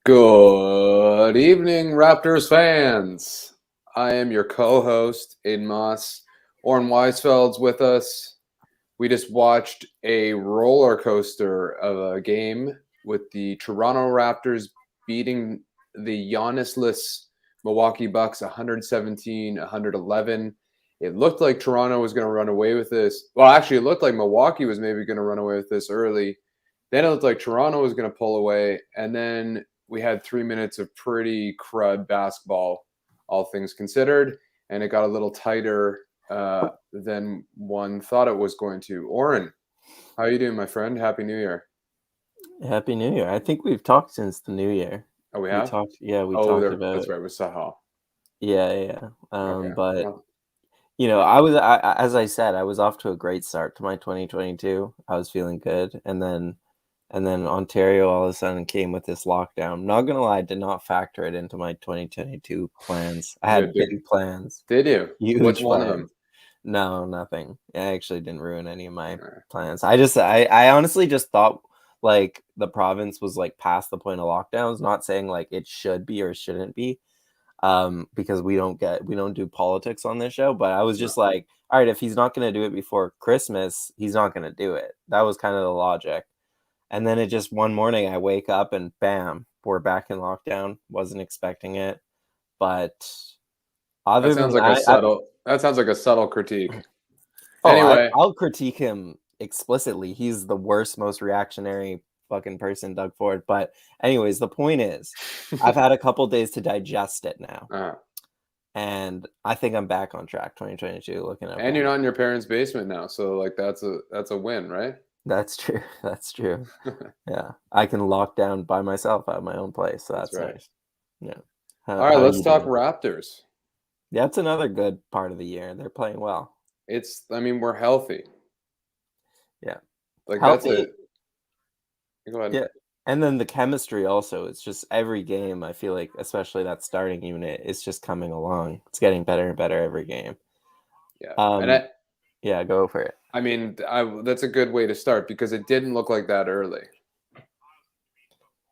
Good evening, Raptors fans. I am your co-host, Aiden Moss. Oren Weisfeld's with us. We just watched a roller coaster of a game with the Toronto Raptors beating the Giannis-less Milwaukee Bucks 117-111. It looked like Toronto was going to run away with this. Well, actually, it looked like Milwaukee was maybe going to run away with this early. Then it looked like Toronto was going to pull away, and then we had 3 minutes of pretty crud basketball, all things considered, and it got a little tighter than one thought it was going to. Oren, how are you doing, my friend? Happy New Year. Happy New Year. I think we've talked since the New Year. Oh, we have? We Oh, talked about that's right, with Sahal. Yeah. Okay. But Well, as I said, I was off to a great start to my 2022. I was feeling good, and then Ontario all of a sudden came with this lockdown. Not gonna lie, I did not factor it into my 2022 plans. I had big plans, did you? What's huge one plans. of them? No, nothing. I actually didn't ruin any of my plans. I honestly just thought like the province was like past the point of lockdowns, not saying like it should be or shouldn't be. Because we don't do politics on this show, but I was just like, all right, if he's not going to do it before Christmas, he's not going to do it. That was kind of the logic. And then it just one morning I wake up and bam, we're back in lockdown. Wasn't expecting it. But other That sounds than like that, that sounds like a subtle critique. Anyway, I'll critique him explicitly. He's the worst, most reactionary fucking person, Doug Ford. But anyways, the point is, I've had a couple days to digest it now, and I think I'm back on track. 2022, looking up. And you're not in your parents' basement now, so like that's a win, right? That's true. That's true. Yeah, I can lock down by myself at my own place. So that's right. nice. Yeah. All right, let's talk Raptors. That's another good part of the year. They're playing well. We're healthy. Yeah. Like healthy. That's it. Go ahead. Yeah. And then the chemistry also. It's just every game, I feel like, especially that starting unit, it's just coming along. It's getting better and better every game. Yeah. Yeah, go for it. I mean, that's a good way to start because it didn't look like that early.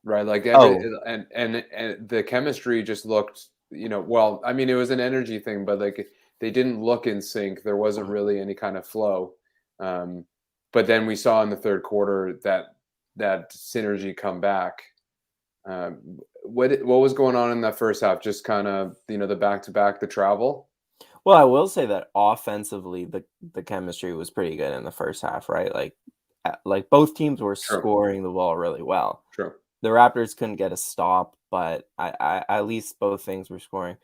Right? Like and the chemistry just looked, well, I mean, it was an energy thing, but like they didn't look in sync. There wasn't really any kind of flow. But then we saw in the third quarter that synergy come back. What was going on in that first half? Just kind of, the back-to-back, the travel? Well, I will say that offensively, the chemistry was pretty good in the first half, right? Like both teams were scoring the ball really well. True. The Raptors couldn't get a stop, but I at least both things were scoring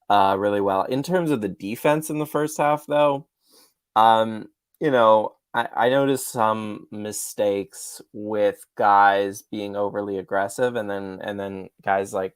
really well. In terms of the defense in the first half, though, I noticed some mistakes with guys being overly aggressive, and then guys like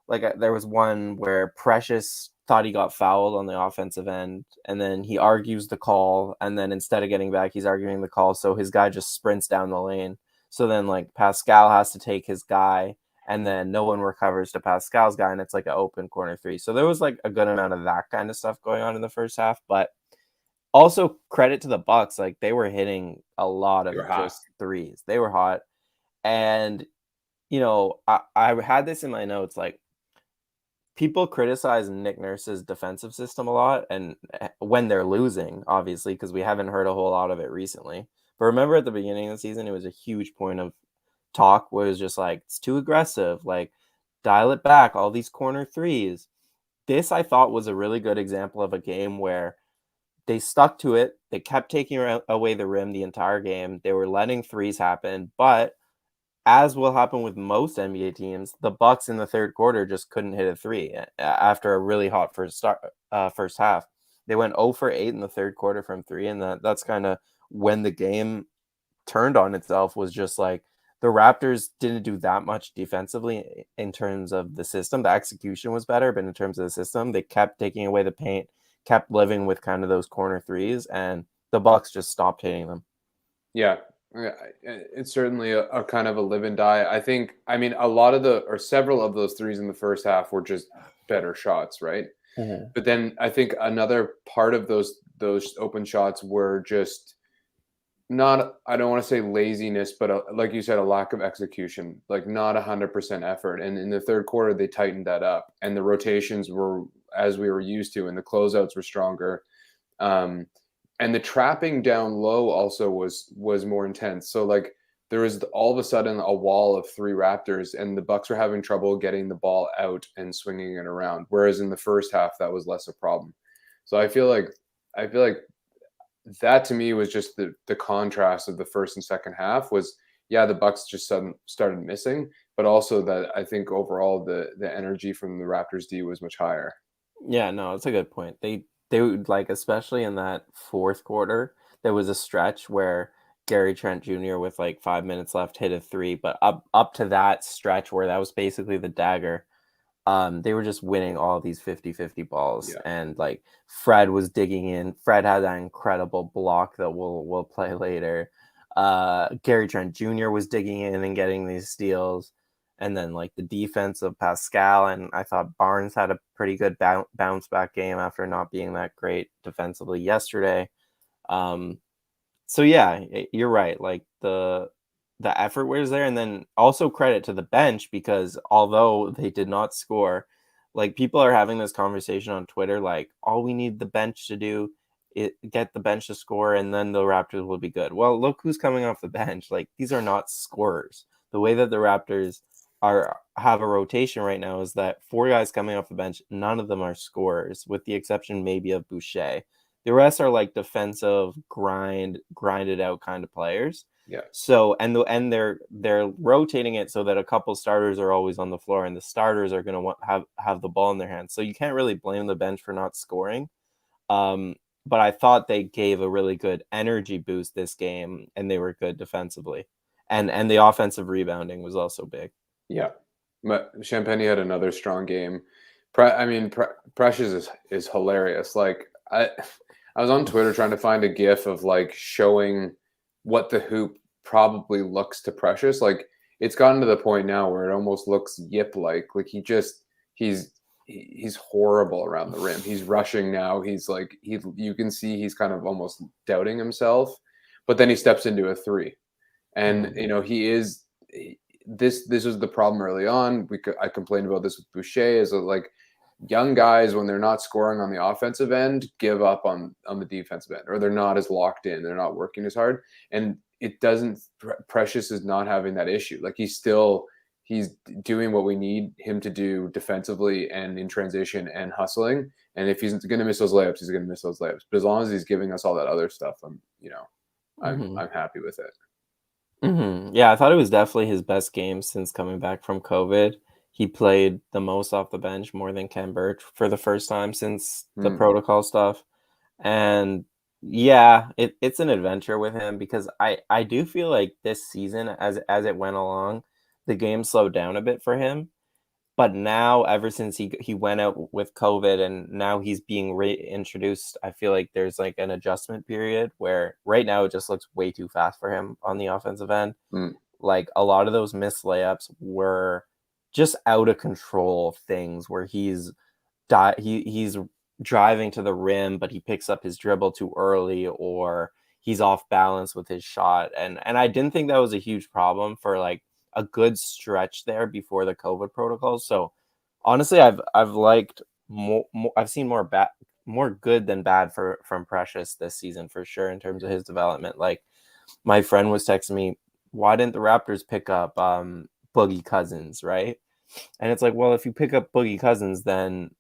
there was one where Precious thought he got fouled on the offensive end, and then he argues the call, and then instead of getting back, he's arguing the call, so his guy just sprints down the lane. So then like Pascal has to take his guy, and then no one recovers to Pascal's guy, and it's like an open corner three. So there was like a good amount of that kind of stuff going on in the first half, but also credit to the Bucks, like they were hitting a lot of just threes. They were hot. And I had this in my notes, like people criticize Nick Nurse's defensive system a lot, and when they're losing, obviously, because we haven't heard a whole lot of it recently. But remember at the beginning of the season, it was a huge point of talk where it was just like, it's too aggressive, like dial it back, all these corner threes. This, I thought, was a really good example of a game where they stuck to it. They kept taking away the rim the entire game. They were letting threes happen, but as will happen with most NBA teams, the Bucks in the third quarter just couldn't hit a three after a really hot first half. They went 0 for 8 in the third quarter from three, and that's kind of when the game turned on itself. Was just like the Raptors didn't do that much defensively in terms of the system. The execution was better, but in terms of the system, they kept taking away the paint, kept living with kind of those corner threes, and the Bucks just stopped hitting them. Yeah. It's certainly a kind of a live and die. I mean, several of those threes in the first half were just better shots, right? Mm-hmm. But then I think another part of those open shots were just I don't want to say laziness, but like you said, a lack of execution, like not 100% effort. And in the third quarter, they tightened that up, and the rotations were as we were used to, and the closeouts were stronger. Um, and the trapping down low also was more intense. So like there was all of a sudden a wall of three Raptors, and the Bucks were having trouble getting the ball out and swinging it around. Whereas in the first half, that was less a problem. So I feel like that to me was just the contrast of the first and second half was, yeah, the Bucks just started missing, but also that I think overall the energy from the Raptors D was much higher. Yeah, no, it's a good point. They would like, especially in that fourth quarter, there was a stretch where Gary Trent Jr. with like 5 minutes left hit a three, but up to that stretch where that was basically the dagger, they were just winning all these 50-50 balls. Yeah. And like Fred was digging in. Fred had that incredible block that we'll play later. Gary Trent Jr. was digging in and getting these steals. And then like the defense of Pascal, and I thought Barnes had a pretty good bounce back game after not being that great defensively yesterday. So yeah, you're right. Like the effort was there, and then also credit to the bench, because although they did not score, like people are having this conversation on Twitter, like all we need the bench to do is get the bench to score, and then the Raptors will be good. Well, look who's coming off the bench. Like these are not scorers. The way that the Raptors have a rotation right now is that four guys coming off the bench, none of them are scorers, with the exception maybe of Boucher. The rest are like defensive grinded out kind of players. Yeah. So and they're rotating it so that a couple starters are always on the floor, and the starters are going to have the ball in their hands. So you can't really blame the bench for not scoring. But I thought they gave a really good energy boost this game, and they were good defensively, and the offensive rebounding was also big. Yeah. But Champagne had another strong game. Precious is hilarious. Like I was on Twitter trying to find a GIF of like showing what the hoop probably looks to Precious. Like it's gotten to the point now where it almost looks Yip like he's horrible around the rim. He's rushing now. He's like you can see he's kind of almost doubting himself, but then he steps into a three, and this was the problem early on. I complained about this with Boucher, is like young guys, when they're not scoring on the offensive end, give up on the defensive end, or they're not as locked in. They're not working as hard, and it doesn't. Precious is not having that issue. Like he's doing what we need him to do defensively and in transition and hustling. And if he's going to miss those layups, he's going to miss those layups. But as long as he's giving us all that other stuff, I'm happy with it. Mm-hmm. Yeah, I thought it was definitely his best game since coming back from COVID. He played the most off the bench, more than Khem Birch for the first time since the protocol stuff. And yeah, it's an adventure with him, because I do feel like this season, as it went along, the game slowed down a bit for him. But now, ever since he went out with COVID and now he's being reintroduced, I feel like there's like an adjustment period where right now it just looks way too fast for him on the offensive end. Like a lot of those missed layups were just out of control things where he's driving to the rim, but he picks up his dribble too early, or he's off balance with his shot. And I didn't think that was a huge problem for like a good stretch there before the COVID protocols. So honestly, I've liked more I've seen more good than bad from Precious this season for sure in terms of his development. Like my friend was texting me, why didn't the Raptors pick up Boogie Cousins, right? And it's like, well, if you pick up Boogie Cousins, then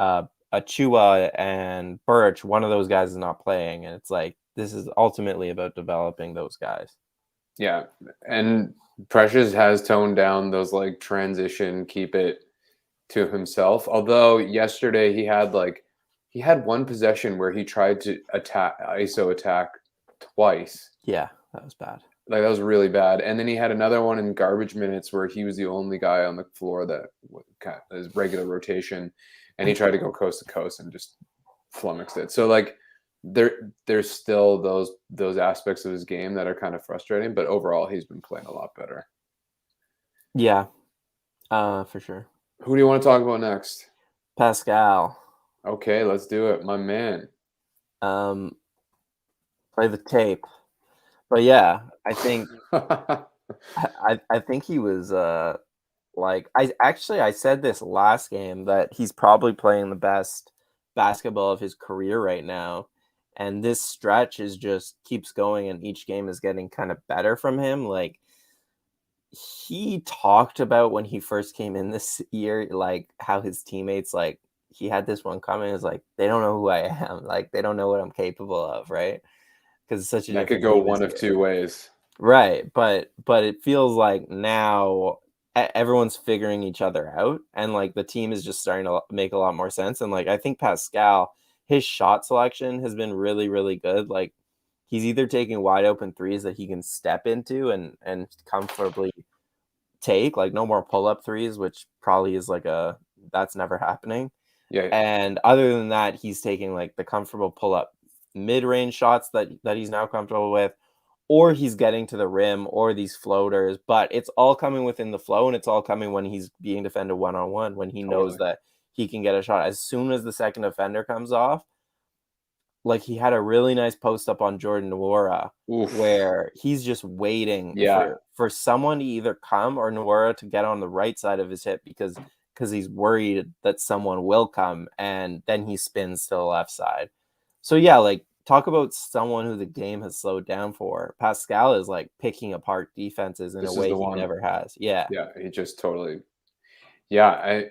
Achiuwa and Birch, one of those guys is not playing, and it's like this is ultimately about developing those guys. Yeah, and Precious has toned down those like transition, keep it to himself. Although yesterday he had one possession where he tried to ISO attack twice. Yeah, that was bad. Like that was really bad. And then he had another one in garbage minutes where he was the only guy on the floor that his regular rotation, and he tried to go coast to coast and just flummoxed it. So like there's still those aspects of his game that are kind of frustrating, but overall he's been playing a lot better. Yeah, for sure. Who do you want to talk about next? Pascal. Okay, let's do it, my man. Play the tape. But yeah, I think he was like I said this last game that he's probably playing the best basketball of his career right now. And this stretch is just keeps going and each game is getting kind of better from him. Like he talked about when he first came in this year, like how his teammates like he had this one comment is like they don't know who I am, like they don't know what I'm capable of, right? Because it's such a That could different go team one this of year. two ways. Right, but it feels like now everyone's figuring each other out, and like the team is just starting to make a lot more sense. And like I think Pascal, his shot selection has been really, really good. Like he's either taking wide open threes that he can step into and comfortably take, like no more pull up threes, which probably is like that's never happening. Yeah. And other than that, he's taking like the comfortable pull up mid range shots that he's now comfortable with, or he's getting to the rim or these floaters, but it's all coming within the flow and it's all coming when he's being defended one-on-one, when he knows Totally. that he can get a shot. As soon as the second defender comes off, like he had a really nice post up on Jordan Nwora Oof. where he's just waiting Yeah. for someone to either come or Nwora to get on the right side of his hip because he's worried that someone will come and then he spins to the left side. So yeah, like talk about someone who the game has slowed down for. Pascal is like picking apart defenses in a This is way the he one. never has. Yeah. Yeah. He just totally. Yeah.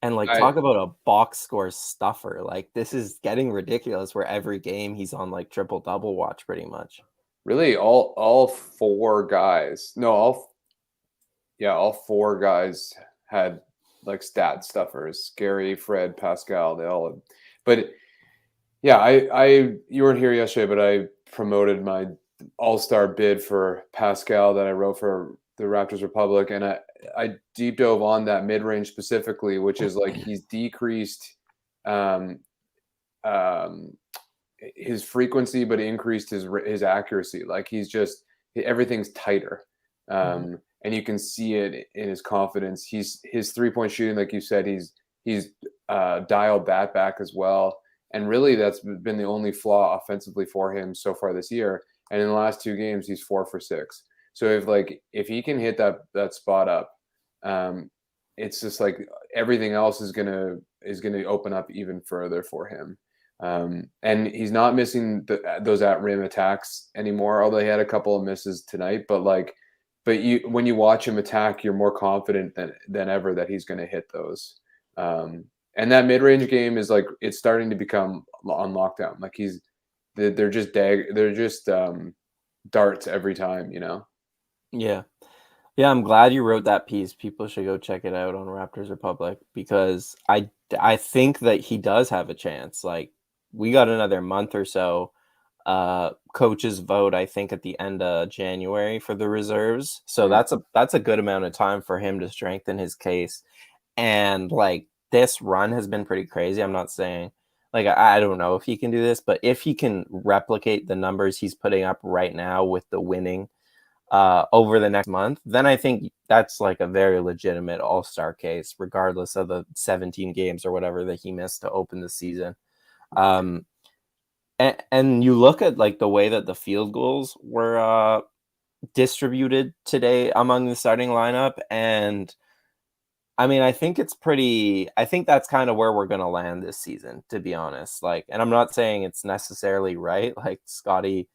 And like I talk about a box score stuffer. Like this is getting ridiculous where every game he's on like triple double watch pretty much. really all four guys. No, all four guys had like stat stuffers. Gary, Fred, Pascal, they all. But yeah, you weren't here yesterday, but I promoted my all-star bid for Pascal that I wrote for the Raptors Republic, and I deep dove on that mid-range specifically, which is like he's decreased um, um, his frequency, but increased his accuracy. Like he's just everything's tighter, and you can see it in his confidence. His 3-point shooting, like you said, he's dialed that back as well. And really, that's been the only flaw offensively for him so far this year. And in the last 2 games, he's 4 for 6. So if he can hit that spot up, it's just like everything else is gonna open up even further for him. And he's not missing those at rim attacks anymore, although he had a couple of misses tonight. When you watch him attack, you're more confident than ever that he's going to hit those. And that mid range game is like it's starting to become on lockdown. Like they're just darts every time. Yeah. Yeah, I'm glad you wrote that piece. People should go check it out on Raptors Republic because I think that he does have a chance. Like we got another month or so. Coaches vote, I think, at the end of January for the reserves. So that's a good amount of time for him to strengthen his case. And like this run has been pretty crazy. I'm not saying like I don't know if he can do this, but if he can replicate the numbers he's putting up right now with the winning over the next month, then I think that's like a very legitimate all-star case, regardless of the 17 games or whatever that he missed to open the season. And you look at like the way that the field goals were distributed today among the starting lineup, and I mean, I think that's kind of where we're going to land this season, to be honest. Like, and I'm not saying it's necessarily right. Like Scotty,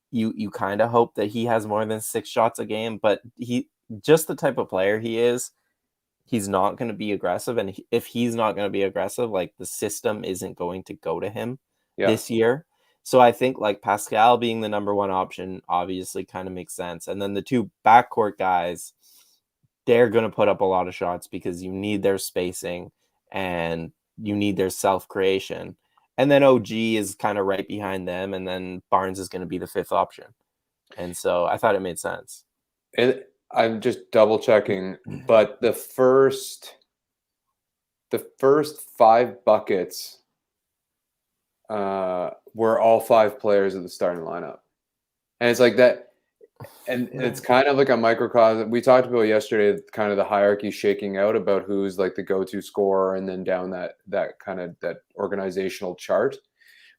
you kind of hope that he has more than 6 shots a game, but he just the type of player he is, he's not going to be aggressive. And if he's not going to be aggressive, like the system isn't going to go to him Yeah. this year. So I think like Pascal being the number one option obviously kind of makes sense. And then the two backcourt guys, they're going to put up a lot of shots because you need their spacing and you need their self-creation. And then OG is kind of right behind them, and then Barnes is going to be the 5th option. And so I thought it made sense. And I'm just double checking, but the first 5 buckets were all 5 players of the starting lineup, and it's like that. And it's kind of like a microcosm. We talked about yesterday, kind of the hierarchy shaking out about who's like the go-to scorer, and then down that kind of that organizational chart.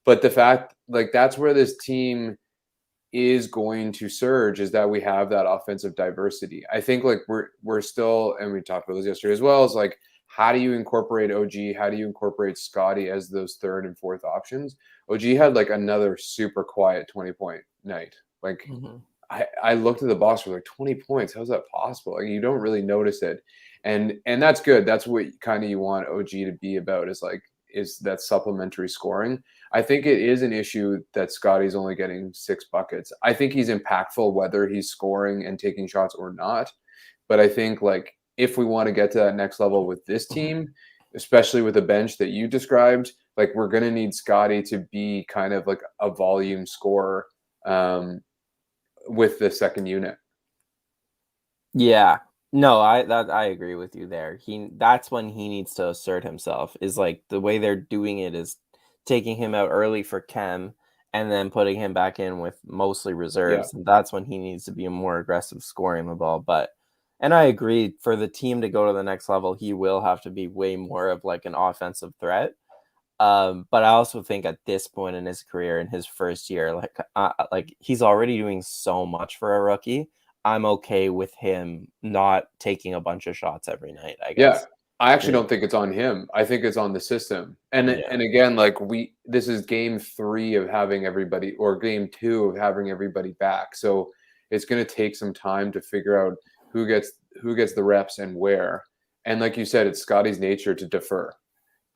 But the fact, like, that's where this team is going to surge is that we have that offensive diversity. I think like we're still, and we talked about this yesterday as well, is like, how do you incorporate OG? How do you incorporate Scotty as those third and fourth options? OG had like another super quiet 20-point night. Like I looked at the box for like 20 points. How's that possible? Like you don't really notice it. And that's good. That's what kind of you want OG to be about, is that supplementary scoring. I think it is an issue that Scotty's only getting 6 buckets. I think he's impactful whether he's scoring and taking shots or not. But I think like if we want to get to that next level with this team, especially with the bench that you described, like we're going to need Scotty to be kind of like a volume scorer with the second unit. Yeah. No, I agree with you there. That's when he needs to assert himself. Is like the way they're doing it is taking him out early for Khem and then putting him back in with mostly reserves. Yeah. And that's when he needs to be a more aggressive scoring the ball. And I agree, for the team to go to the next level, he will have to be way more of like an offensive threat. But I also think at this point in his career, in his first year, like he's already doing so much for a rookie. I'm okay with him not taking a bunch of shots every night, I guess. Yeah. I actually don't think it's on him. I think it's on the system. And again, like this is game 3 of having everybody, or game 2 of having everybody back. So it's going to take some time to figure out who gets the reps and where. And like you said, it's Scotty's nature to defer.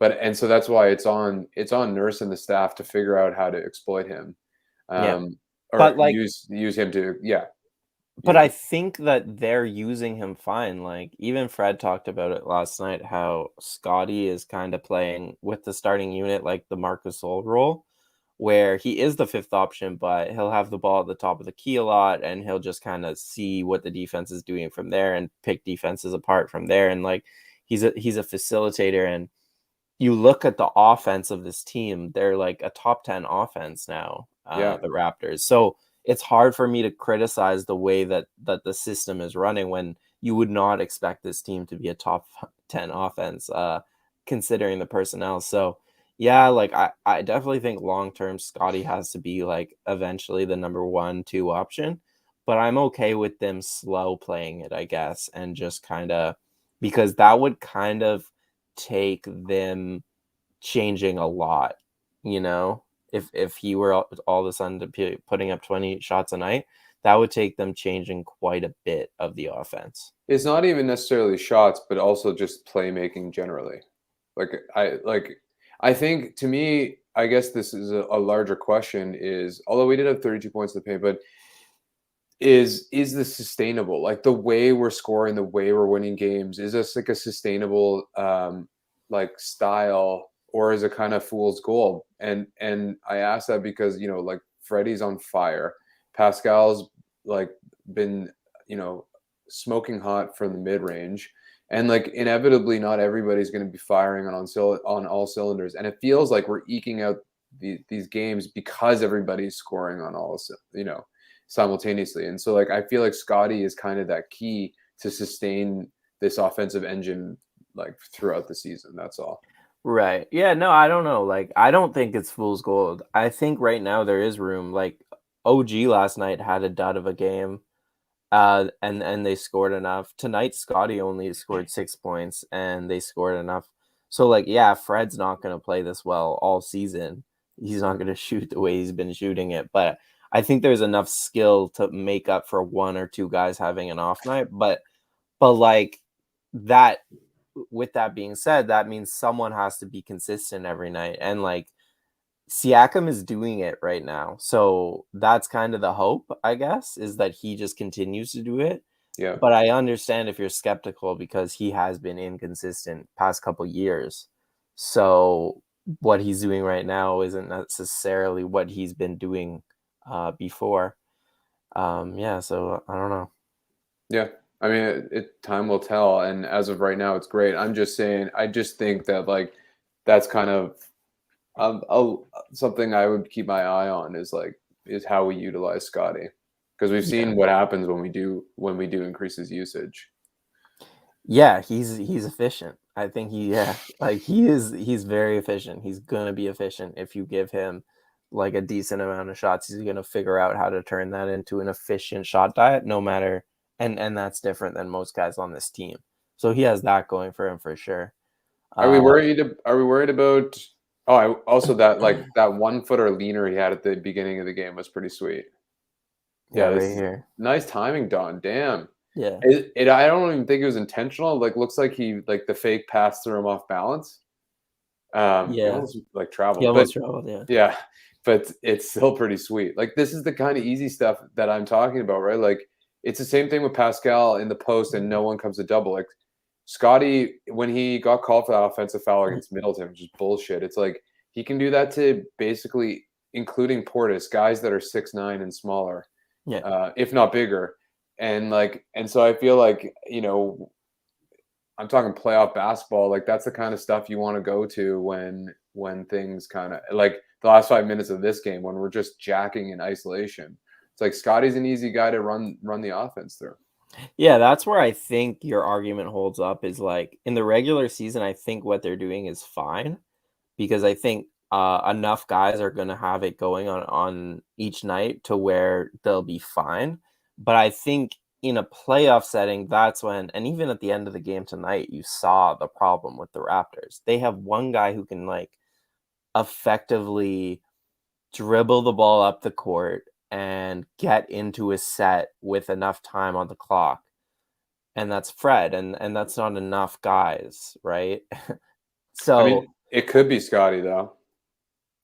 And so that's why it's on Nurse and the staff to figure out how to exploit him. Or but like use him to But I think that they're using him fine. Like even Fred talked about it last night, how Scotty is kind of playing with the starting unit like the Marcus Gasol role, where he is the 5th option, but he'll have the ball at the top of the key a lot, and he'll just kind of see what the defense is doing from there and pick defenses apart from there. And like he's a facilitator. And you look at the offense of this team, they're like a top 10 offense now, the Raptors. So it's hard for me to criticize the way that the system is running when you would not expect this team to be a top 10 offense, considering the personnel. So yeah, like I definitely think long-term Scotty has to be like eventually the number 1, 2 option, but I'm okay with them slow playing it, I guess. And just kind of, because that would kind of take them changing a lot, if he were all of a sudden to be putting up 20 shots a night, that would take them changing quite a bit of the offense. It's not even necessarily shots, but also just playmaking generally. I think, to me, I guess this is a larger question, is, although we did have 32 points in the paint, but is this sustainable? Like the way we're scoring, the way we're winning games, is this like a sustainable like style, or is it kind of fool's gold? And I ask that because, like Freddie's on fire. Pascal's like been, smoking hot from the mid range. And like inevitably not everybody's going to be firing on all cylinders. And it feels like we're eking out these games because everybody's scoring on all, simultaneously. And so like I feel like Scotty is kind of that key to sustain this offensive engine like throughout the season. That's all. Right. Yeah, no, I don't know. Like I don't think it's fool's gold. I think right now there is room. Like OG last night had a dud of a game. And they scored enough. Tonight Scotty only scored 6 points and they scored enough. So like, yeah, Fred's not going to play this well all season. He's not going to shoot the way he's been shooting it, but I think there's enough skill to make up for 1 or 2 guys having an off night. But like that, with that being said, that means someone has to be consistent every night. And like Siakam is doing it right now. So that's kind of the hope, I guess, is that he just continues to do it. Yeah. But I understand if you're skeptical because he has been inconsistent past couple years. So what he's doing right now isn't necessarily what he's been doing before. Yeah, so I don't know. Yeah. I mean, time will tell. And as of right now, it's great. I'm just saying, I just think that like that's kind of something I would keep my eye on, is how we utilize Scotty, because we've seen what happens when we do increase his usage. Yeah, he's efficient. I think he's very efficient. He's gonna be efficient if you give him like a decent amount of shots, he's going to figure out how to turn that into an efficient shot diet, no matter, and that's different than most guys on this team. So he has that going for him for sure. Are we worried? Are we worried about? Oh, also that like that 1 footer leaner he had at the beginning of the game was pretty sweet. Yeah, right this here. nice timing, Don. Damn. Yeah. I don't even think it was intentional. Like looks like he like the fake pass threw him off balance. He Yeah. almost like He traveled, but almost traveled, yeah. yeah, but it's still pretty sweet. Like this is the kind of easy stuff that I'm talking about, right? Like it's the same thing with Pascal in the post, and no one comes to double. Like Scotty, when he got called for that offensive foul against Middleton, which is bullshit. It's like he can do that to basically, including Portis, guys that are 6'9" and smaller, Yeah. if not bigger. And so I feel like, I'm talking playoff basketball. Like that's the kind of stuff you want to go to when things kind of like the last 5 minutes of this game when we're just jacking in isolation. It's like Scotty's an easy guy to run the offense through. Yeah, that's where I think your argument holds up is like in the regular season, I think what they're doing is fine because I think enough guys are going to have it going on each night to where they'll be fine. But I think in a playoff setting, that's when, and even at the end of the game tonight, you saw the problem with the Raptors. They have one guy who can like effectively dribble the ball up the court and get into a set with enough time on the clock. And that's Fred, and that's not enough guys, right? I So mean, it could be Scotty though.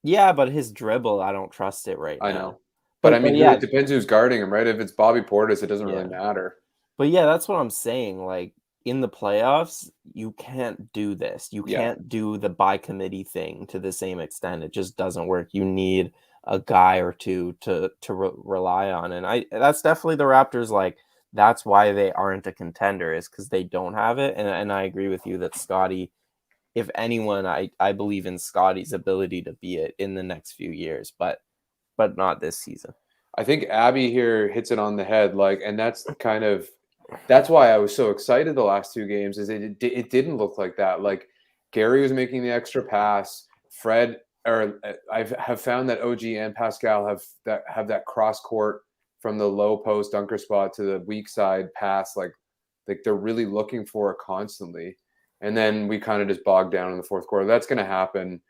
yeah, but his dribble, I don't trust it right I now. know. But I But mean, yeah, it depends who's guarding him, right? If it's Bobby Portis, it doesn't really yeah. matter. But yeah, that's what I'm saying. Like in the playoffs, you can't do this. You Yeah. can't do the by committee thing to the same extent. It just doesn't work. You need a guy or two to rely on, and that's definitely the Raptors. Like that's why they aren't a contender is because they don't have it. And I agree with you that Scotty, if anyone, I believe in Scotty's ability to be it in the next few years, but not this season. I think Abby here hits it on the head. Like, and that's why I was so excited the last 2 games. Is it didn't look like that. Like Gary was making the extra pass. Fred, or I have found that OG and Pascal have that cross court from the low post dunker spot to the weak side pass. Like they're really looking for it constantly. And then we kind of just bogged down in the fourth quarter. That's going to happen.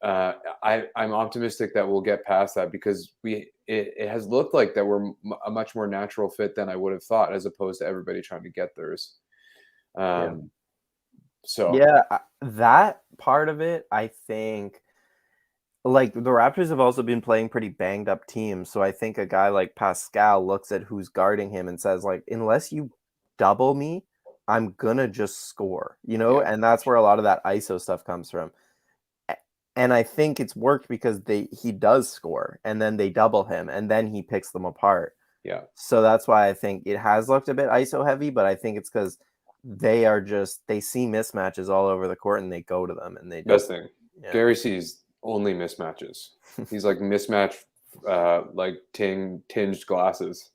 I'm optimistic that we'll get past that because it has looked like that we're a much more natural fit than I would have thought, as opposed to everybody trying to get theirs. Yeah. So Yeah, that part of it, I think, like the Raptors have also been playing pretty banged up teams. So I think a guy like Pascal looks at who's guarding him and says, like, unless you double me, I'm gonna just score, yeah, and that's where a lot of that ISO stuff comes from. And I think it's worked because he does score and then they double him and then he picks them apart. yeah. So that's why I think it has looked a bit ISO heavy, but I think it's because they see mismatches all over the court and they go to them and they Best just thing, yeah. Gary sees only mismatches. He's like mismatch, like tinged glasses.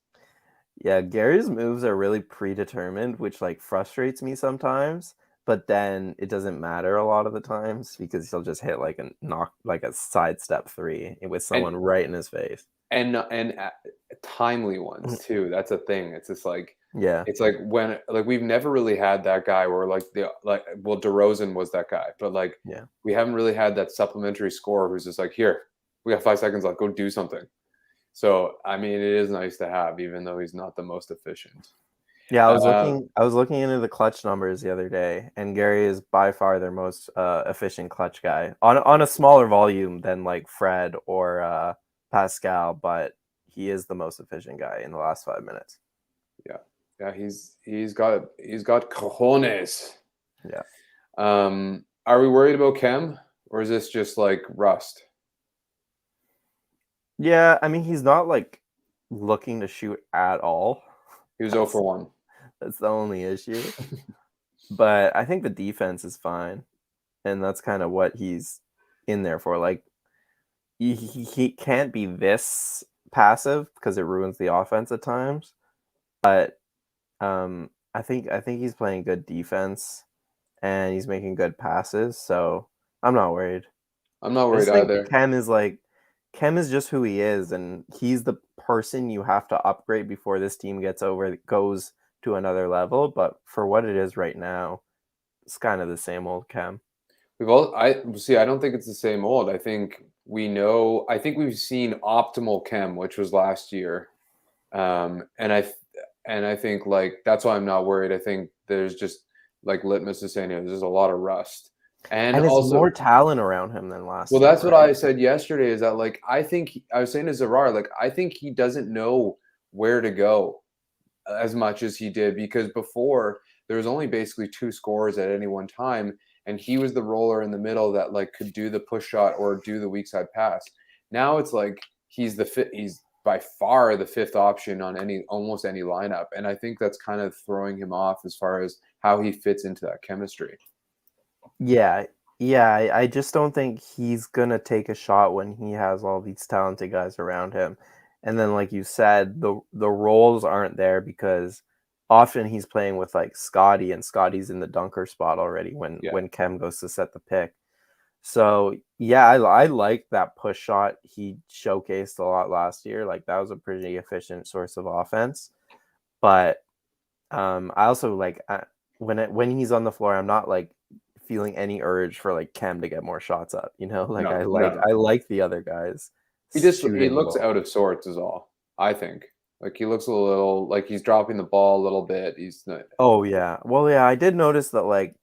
Yeah, Gary's moves are really predetermined, which like frustrates me sometimes, but then it doesn't matter a lot of the times because he'll just hit like a sidestep three with And someone right in his face. and timely ones too. That's a thing. It's just like Yeah. it's like when like we've never really had that guy where well DeRozan was that guy, but like Yeah. we haven't really had that supplementary scorer who's just like, here, we got 5 seconds left, go do something. So I mean, it is nice to have, even though he's not the most efficient. Yeah, Uh, I was looking into the clutch numbers the other day, and Gary is by far their most efficient clutch guy on a smaller volume than like Fred or Pascal, but he is the most efficient guy in the last 5 minutes. yeah, he's got cojones. Yeah. Are we worried about Khem, or is this just like rust? Yeah, I mean he's not like looking to shoot at all. He was 0 for 1. That's the only issue. But I think the defense is fine, and that's kind of what he's in there for. Like he can't be this passive because it ruins the offense at times. But I think he's playing good defense and he's making good passes, so I'm not worried. I'm not I worried just think either. Ken is like Khem is just who he is, and he's the person you have to upgrade before this team goes to another level. But for what it is right now, it's kind of the same old Khem. I see. I don't think it's the same old. I think we know. I think we've seen optimal Chem, which was last year, and I think like that's why I'm not worried. I think there's just like Litmus is saying, there's a lot of rust, and And it's also, more talent around him than well, last year, that's what right? I said yesterday. Is that like I think I was saying to Zarar, like I think he doesn't know where to go as much as he did because before there was only basically two scorers at any one time, and he was the roller in the middle that like could do the push shot or do the weak side pass. Now it's like he's by far the fifth option on almost any lineup, and I think that's kind of throwing him off as far as how he fits into that chemistry. Yeah, yeah. I just don't think he's gonna take a shot when he has all these talented guys around him. And then, like you said, the roles aren't there because often he's playing with like Scotty, and Scotty's in the dunker spot already Yeah, when Kem goes to set the pick. So yeah, I like that push shot he showcased a lot last year. Like that was a pretty efficient source of offense. But I also like when he's on the floor, I'm not like feeling any urge for like Kem to get more shots up. You know, like no, no. I like the other guys He shooting the looks ball. out of sorts, is all. I think like he looks a little like he's dropping the ball a little bit. He's not, Oh yeah, well yeah, I did notice that like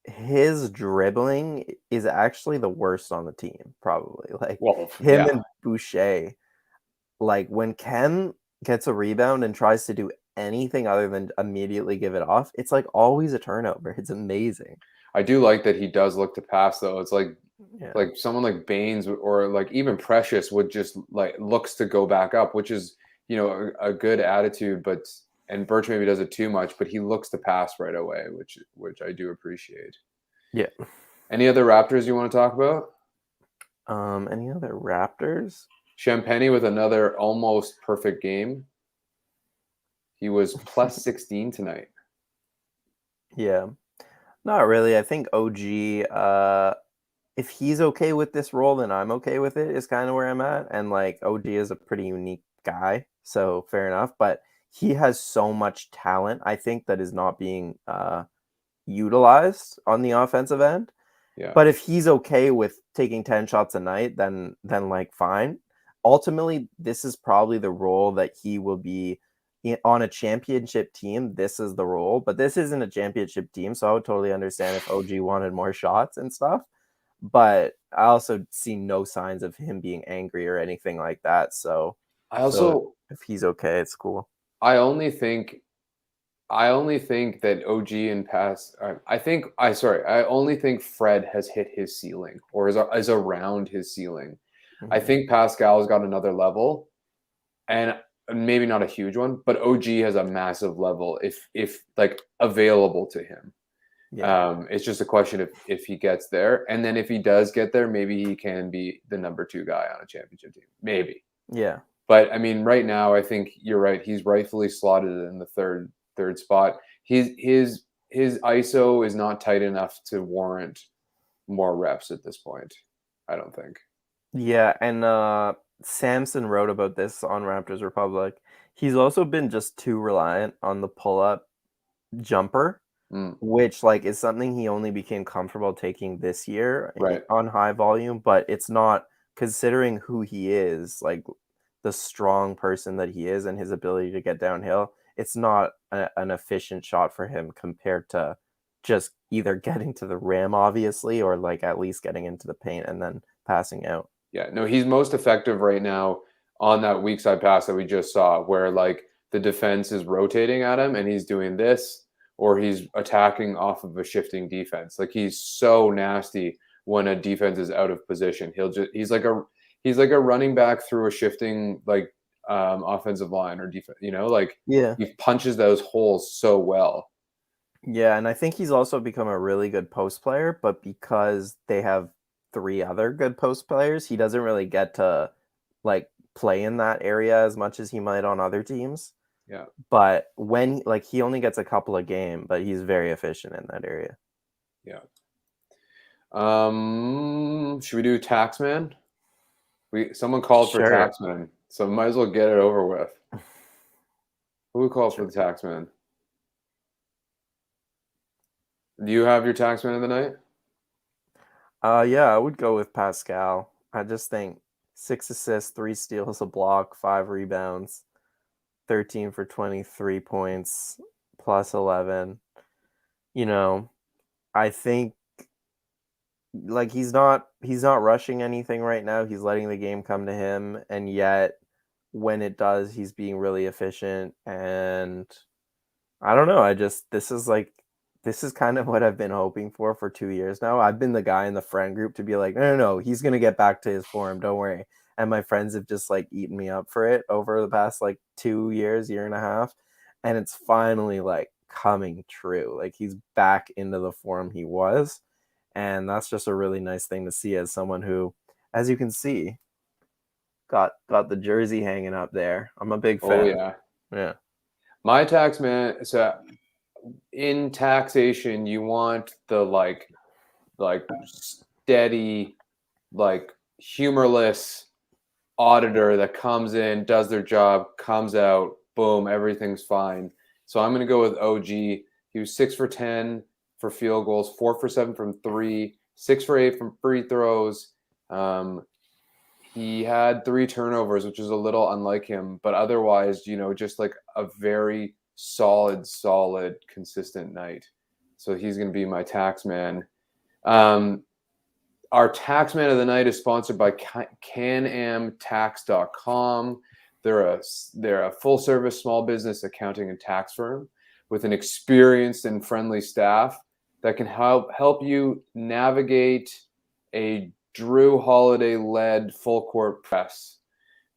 his dribbling is actually the worst on the team, probably. Like well, him yeah. and Boucher. Like when Kem gets a rebound and tries to do anything other than immediately give it off, it's like always a turnover. It's amazing. I do like that he does look to pass though. It's Yeah. like someone like Baines or like even Precious would just like looks to go back up, which is a good attitude. But and Birch maybe does it too much, but he looks to pass right away, which I do appreciate. Yeah. Any other Raptors you want to talk about? Any other Raptors? Champagny with another almost perfect game. He was plus 16 tonight. Yeah. Not really. I think OG, if he's okay with this role, then I'm okay with it, is kind of where I'm at. And like OG is a pretty unique guy, so fair enough. But he has so much talent, I think, that is not being utilized on the offensive end. Yeah. But if he's okay with taking 10 shots a night, then like fine. Ultimately, this is probably the role that he will be on a championship team. This is the role, but this isn't a championship team, so I would totally understand if OG wanted more shots and stuff. But I also see no signs of him being angry or anything like that. I So also if he's okay, it's cool. I only think I only think that OG and pass. I only think Fred has hit his ceiling or is around his ceiling. I Mhm. think Pascal's got another level, and maybe not a huge one, but OG has a massive level if like available to him. Yeah. It's just a question if he gets there, and then if he does get there, maybe he can be the number two guy on a championship team. Maybe. Yeah. But I mean, right now, I think you're right. He's rightfully slotted in the third spot. His ISO is not tight enough to warrant more reps at this point. I don't think. Yeah, and Samson wrote about this on Raptors Republic. He's also been just too reliant on the pull-up jumper, Mm, which like is something he only became comfortable taking this year right. on high volume, but it's not considering who he is, like the strong person that he is and his ability to get downhill. It's not an efficient shot for him compared to just either getting to the rim, obviously, or like at least getting into the paint and then passing out. Yeah. No, he's most effective right now on that weak side pass that we just saw, where like the defense is rotating at him and he's doing this, or he's attacking off of a shifting defense. Like he's so nasty when a defense is out of position. He's like a running back through a shifting like offensive line or defense. Like Yeah. he punches those holes so well. Yeah, and I think he's also become a really good post player, but because they have three other good post players, he doesn't really get to like play in that area as much as he might on other teams. Yeah. But when like he only gets a couple a game, but he's very efficient in that area. Yeah. Should we do Taxman? Someone called for Sure. taxman, so might as well get it over with. Who called for the taxman? Do you have your taxman of the night? Yeah, I would go with Pascal. I just think 6 assists, 3 steals, a block, 5 rebounds, 13 for 23 points, plus 11. You know, I think like he's not rushing anything right now. He's letting the game come to him, and yet when it does, he's being really efficient. And I don't know. This is kind of what I've been hoping for 2 years now. I've been the guy in the friend group to be like, no, he's gonna get back to his form. Don't worry. And my friends have just like eaten me up for it over the past like 2 years, year and a half, and it's finally like coming true. Like he's back into the form he was, and that's just a really nice thing to see as someone who, as you can see, got the jersey hanging up there. I'm a big Oh fan. yeah. Yeah. My taxman. So in taxation, you want the like steady, like humorless auditor that comes in, does their job, comes out, boom, everything's fine. So I'm going to go with OG. He was 6 for 10 for field goals, 4 for 7 from 3, 6 for 8 from free throws. He had 3 turnovers, which is a little unlike him, but otherwise, just like a very solid, consistent night. So he's going to be my tax man. Our tax man of the night is sponsored by CanAmTax.com. They're a full service small business accounting and tax firm with an experienced and friendly staff that can help you navigate a Drew Holiday led full court press.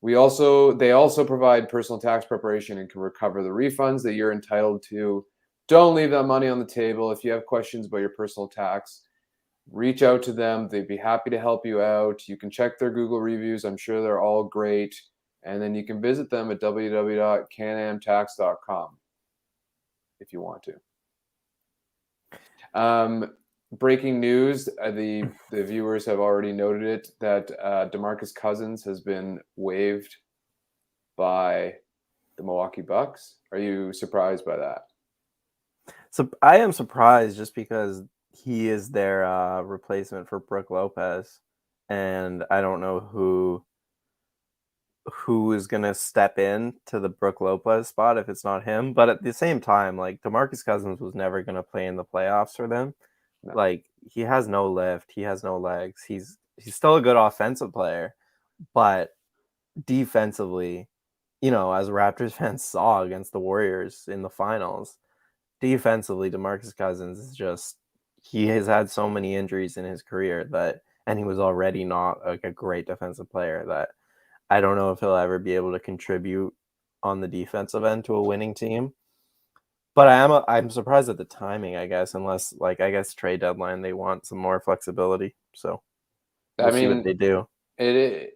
They also provide personal tax preparation and can recover the refunds that you're entitled to. Don't leave that money on the table. If you have questions about your personal tax, reach out to them. They'd be happy to help you out. You can check their Google reviews. I'm sure they're all great. And then you can visit them at www.canamtax.com if you want to. Breaking news, the viewers have already noted it, that DeMarcus Cousins has been waived by the Milwaukee Bucks. Are you surprised by that? So I am surprised just because he is their replacement for Brook Lopez, and I don't know who is gonna step in to the Brook Lopez spot if it's not him. But at the same time, like DeMarcus Cousins was never gonna play in the playoffs for them. No. Like he has no lift, he has no legs. He's still a good offensive player, but defensively, as Raptors fans saw against the Warriors in the finals, defensively, DeMarcus Cousins is just he has had so many injuries in his career and he was already not like a great defensive player that I don't know if he'll ever be able to contribute on the defensive end to a winning team. But I'm surprised at the timing, I guess, unless I guess trade deadline they want some more flexibility. So we'll see what they do. It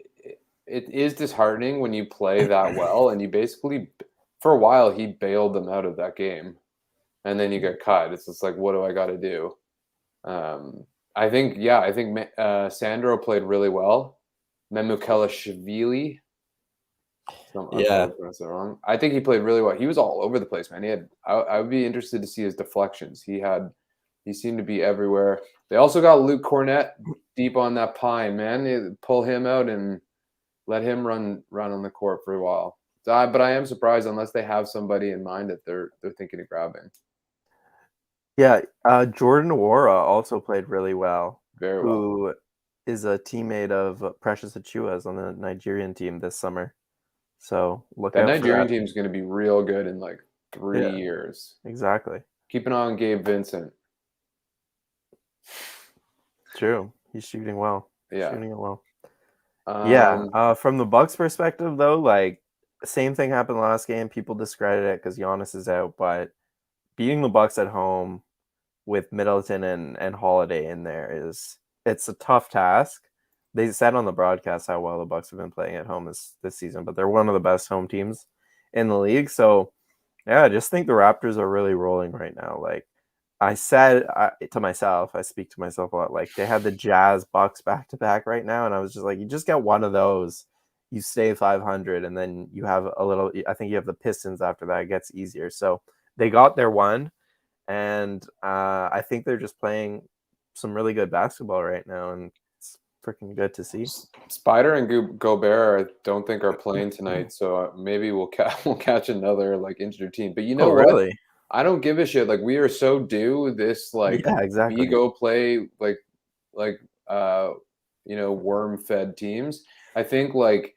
is disheartening when you play that well and you basically, for a while, he bailed them out of that game, and then you get cut. It's just like, what do I got to do? I think Sandro played really well. Memukelashvili. I'm probably pronouncing it wrong. I think he played really well. He was all over the place, man. I would be interested to see his deflections. He seemed to be everywhere. They also got Luke Cornett deep on that pine, man. They pull him out and let him run on the court for a while. But I am surprised unless they have somebody in mind that they're thinking of grabbing. Yeah, Jordan Nwora also played really well. Very well. Who is a teammate of Precious Achiuwa's on the Nigerian team this summer. So look That out Nigerian for that. team is going to be real good in like 3 years. Exactly. Keep an eye on Gabe Vincent. True. He's shooting well. Yeah. Shooting it well. From the Bucks perspective, though, like same thing happened last game. People discredit it because Giannis is out, but beating the Bucks at home with Middleton and Holiday in there it's a tough task. They said on the broadcast how well the Bucks have been playing at home this season, but they're one of the best home teams in the league. So yeah, I just think the Raptors are really rolling right now. Like I said to myself, I speak to myself a lot, like they had the Jazz Bucks back to back right now, and I was just like, you just get one of those, you stay 500, and then you have a little. I think you have the Pistons after that. It gets easier. So they got their one, and I think they're just playing some really good basketball right now, and it's freaking good to see. Spider and Gobert, I don't think are playing tonight, so maybe we'll catch another like injured team. But you Oh, know what? really? I don't give a shit. Like we are so due this. Like Yeah, we exactly. go play like uh worm-fed teams. I think like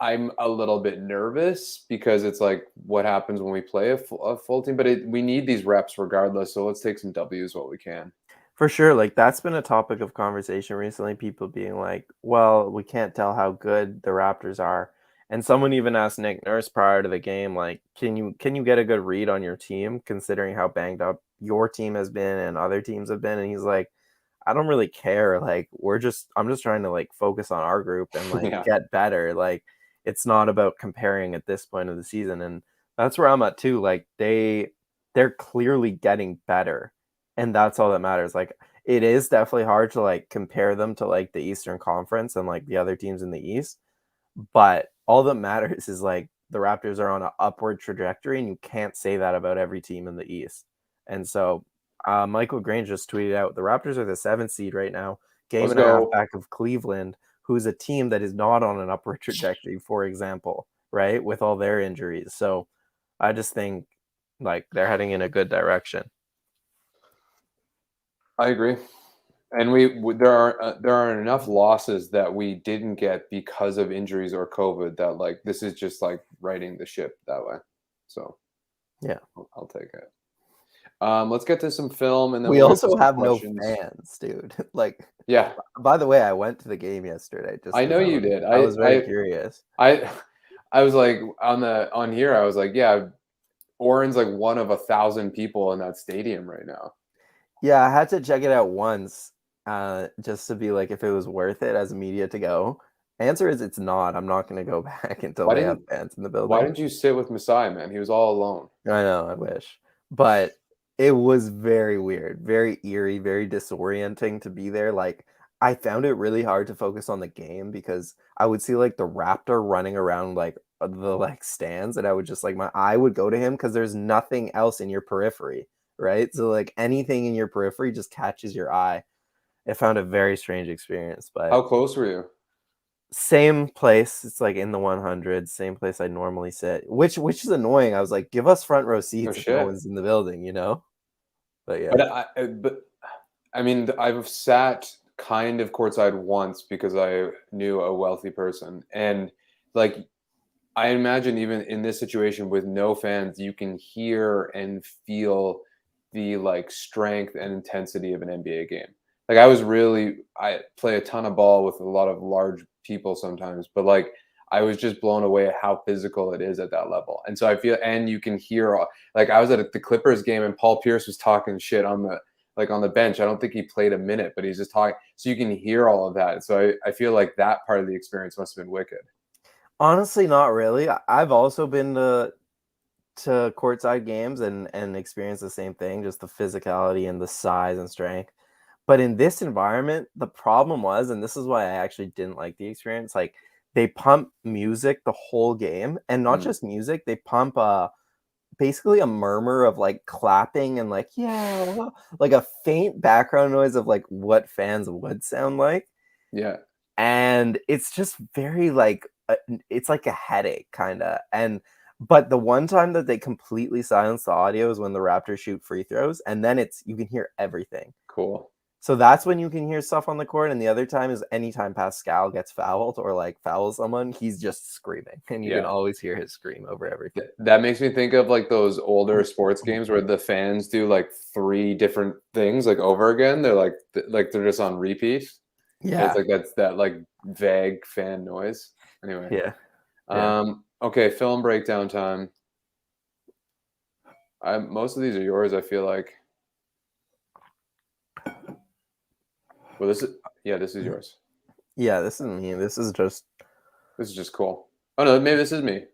I'm a little bit nervous because it's like what happens when we play a full team. But we need these reps regardless. So let's take some W's while we can. For sure, like that's been a topic of conversation recently. People being like, "Well, we can't tell how good the Raptors are." And someone even asked Nick Nurse prior to the game, like, "Can you get a good read on your team, considering how banged up your team has been and other teams have been?" And he's like, "I don't really care. Like, I'm just trying to like focus on our group and like Yeah. get better. Like, it's not about comparing at this point of the season." And that's where I'm at too. Like, they're clearly getting better, and that's all that matters. Like it is definitely hard to like compare them to like the Eastern Conference and like the other teams in the East, but all that matters is like the Raptors are on an upward trajectory, and you can't say that about every team in the East. And so Michael Grange just tweeted out the Raptors are the 7th seed right now, game Let's and a half go. back of Cleveland, who's a team that is not on an upward trajectory, for example, right, with all their injuries. So I just think like they're heading in a good direction. I agree. And there are enough losses that we didn't get because of injuries or COVID that like this is just like righting the ship that way. So Yeah. I'll take it. Let's get to some film and then We we'll get to also some have no questions. fans, dude. Like, Yeah, by the way, I went to the game yesterday just I because know you did. I was very curious. I I was like on here. I was like, yeah, Oren's like one of 1,000 people in that stadium right now. Yeah, I had to check it out once, just to be like if it was worth it as media to go. Answer is it's not. I'm not going to go back until Why they have didn't fans in the Why building. didn't you sit with Masai, man? He was all alone. I know, I wish. But it was very weird, very eerie, very disorienting to be there. Like, I found it really hard to focus on the game because I would see like the Raptor running around like the like stands, and I would just like my eye would go to him because there's nothing else in your periphery, right? So like anything in your periphery just catches your eye. I found a very strange experience, but How close were you? same place. It's like in the 100s, same place I normally sit, which is annoying. I was like, give us front row Oh seats if no shit. one's in the building, you know? But yeah. But I mean, I've sat kind of courtside once because I knew a wealthy person, and like I imagine even in this situation with no fans, you can hear and feel the like strength and intensity of an NBA game. Like I play a ton of ball with a lot of large people sometimes, but like I was just blown away at how physical it is at that level. And so I feel, and you can hear, like I was at the Clippers game and Paul Pierce was talking shit on the bench. I don't think he played a minute, but he's just talking. So you can hear all of that. So I feel like that part of the experience must have been wicked. Honestly, not really. I've also been to courtside games and experienced the same thing, just the physicality and the size and strength. But in this environment, the problem was, and this is why I actually didn't like the experience, like they pump music the whole game, and not Mm, just music, they pump basically a murmur of like clapping and like yeah, like a faint background noise of like what fans would sound like. yeah. And it's just very like it's like a headache kind of. And but the one time that they completely silence the audio is when the Raptors shoot free throws, and then it's you can hear everything. Cool. So that's when you can hear stuff on the court, and the other time is anytime Pascal gets fouled or like fouls someone, he's just screaming, and you can Yeah. always hear his scream over everything. That makes me think of like those older sports games where the fans do like three different things like over again. They're like they're just on repeat. And it's Yeah, like that's that like vague fan noise. Anyway. yeah, yeah. Okay, film breakdown time. Most of these are yours, I feel like. Well, this is yours. Yeah, this is me. This is just This is just cool. Oh no, maybe this is me.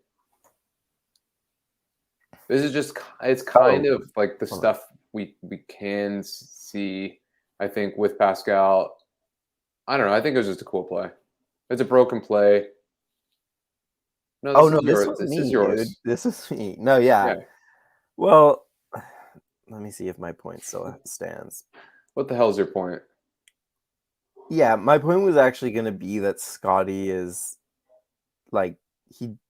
This is just it's kind Oh, of like the hold on. stuff we can see. I think with Pascal, I don't know. I think it was just a cool play. It's a broken play. No, Oh this no, is this yours. was This is me, dude. yours. This was me. No, yeah. Yeah. Well, let me see if my point still stands. What the hell is your point? Yeah, my point was actually going to be that Scotty is like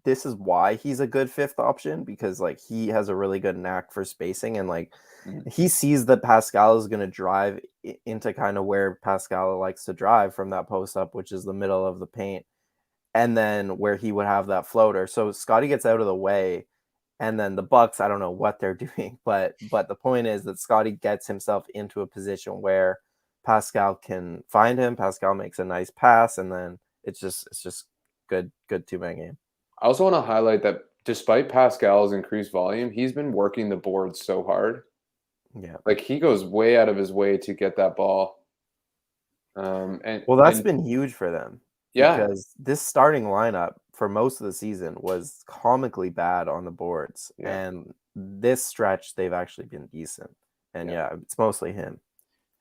this is why he's a good fifth option, because like he has a really good knack for spacing, and like Mhm. he sees that Pascal is going to drive into kind of where Pascal likes to drive from that post up, which is the middle of the paint, and then where he would have that floater. So Scotty gets out of the way, and then the Bucks, I don't know what they're doing, but the point is that Scotty gets himself into a position where Pascal can find him. Pascal makes a nice pass, and then it's just good two-man game. I also want to highlight that despite Pascal's increased volume, he's been working the board so hard. Yeah. Like he goes way out of his way to get that ball. Well, that's And been huge for them, yeah, because this starting lineup for most of the season was comically bad on the boards, yeah, and this stretch they've actually been decent. And yeah. yeah, it's mostly him.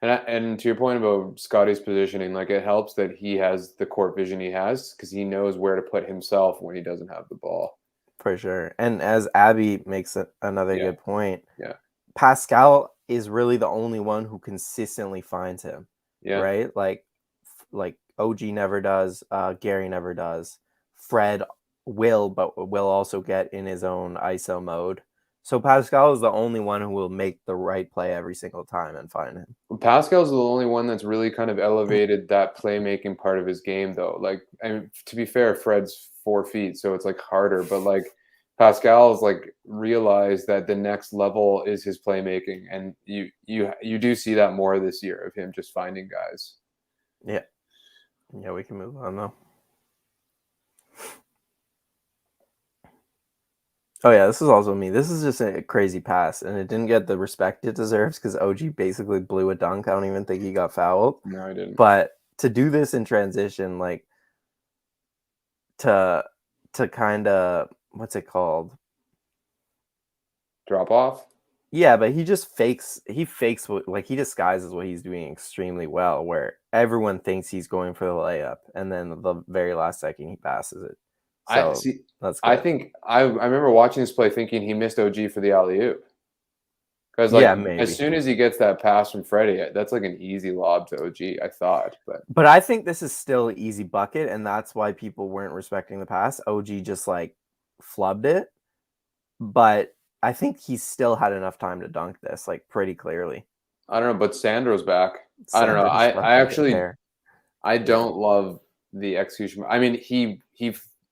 And to your point about Scotty's positioning, like it helps that he has the court vision he has because he knows where to put himself when he doesn't have the ball. For sure. And as Abby makes another Yeah, good point, yeah, Pascal is really the only one who consistently finds him, yeah. right? Like OG never does, Gary never does. Fred but will also get in his own ISO mode. So Pascal is the only one who will make the right play every single time and find him. Pascal's the only one that's really kind of elevated that playmaking part of his game, though. Like, and to be fair, Fred's 4 feet, so it's like harder. But like, Pascal's like realized that the next level is his playmaking, and you do see that more this year of him just finding guys. Yeah. Yeah, we can move on though. Oh yeah, this is also me. This is just a crazy pass, and it didn't get the respect it deserves because OG basically blew a dunk. I don't even think he got fouled. No, I didn't. But to do this in transition, like to kind of what's it called? Drop off. Yeah, but he just fakes. He fakes what, like he disguises what he's doing extremely well. Where everyone thinks he's going for the layup, and then the very last second he passes it. I So see. that's I good. think I remember watching this play thinking he missed OG for the alley oop. Because like Yeah, as maybe. soon as he gets that pass from Freddie, that's like an easy lob to OG. I thought, but But I think this is still an easy bucket, and that's why people weren't respecting the pass. OG just like flubbed it, but I think he still had enough time to dunk this, like pretty clearly. I don't know. But Sandro's back. I don't know. Sanders I fucking good actually hair. I Yeah, don't love the execution. I mean,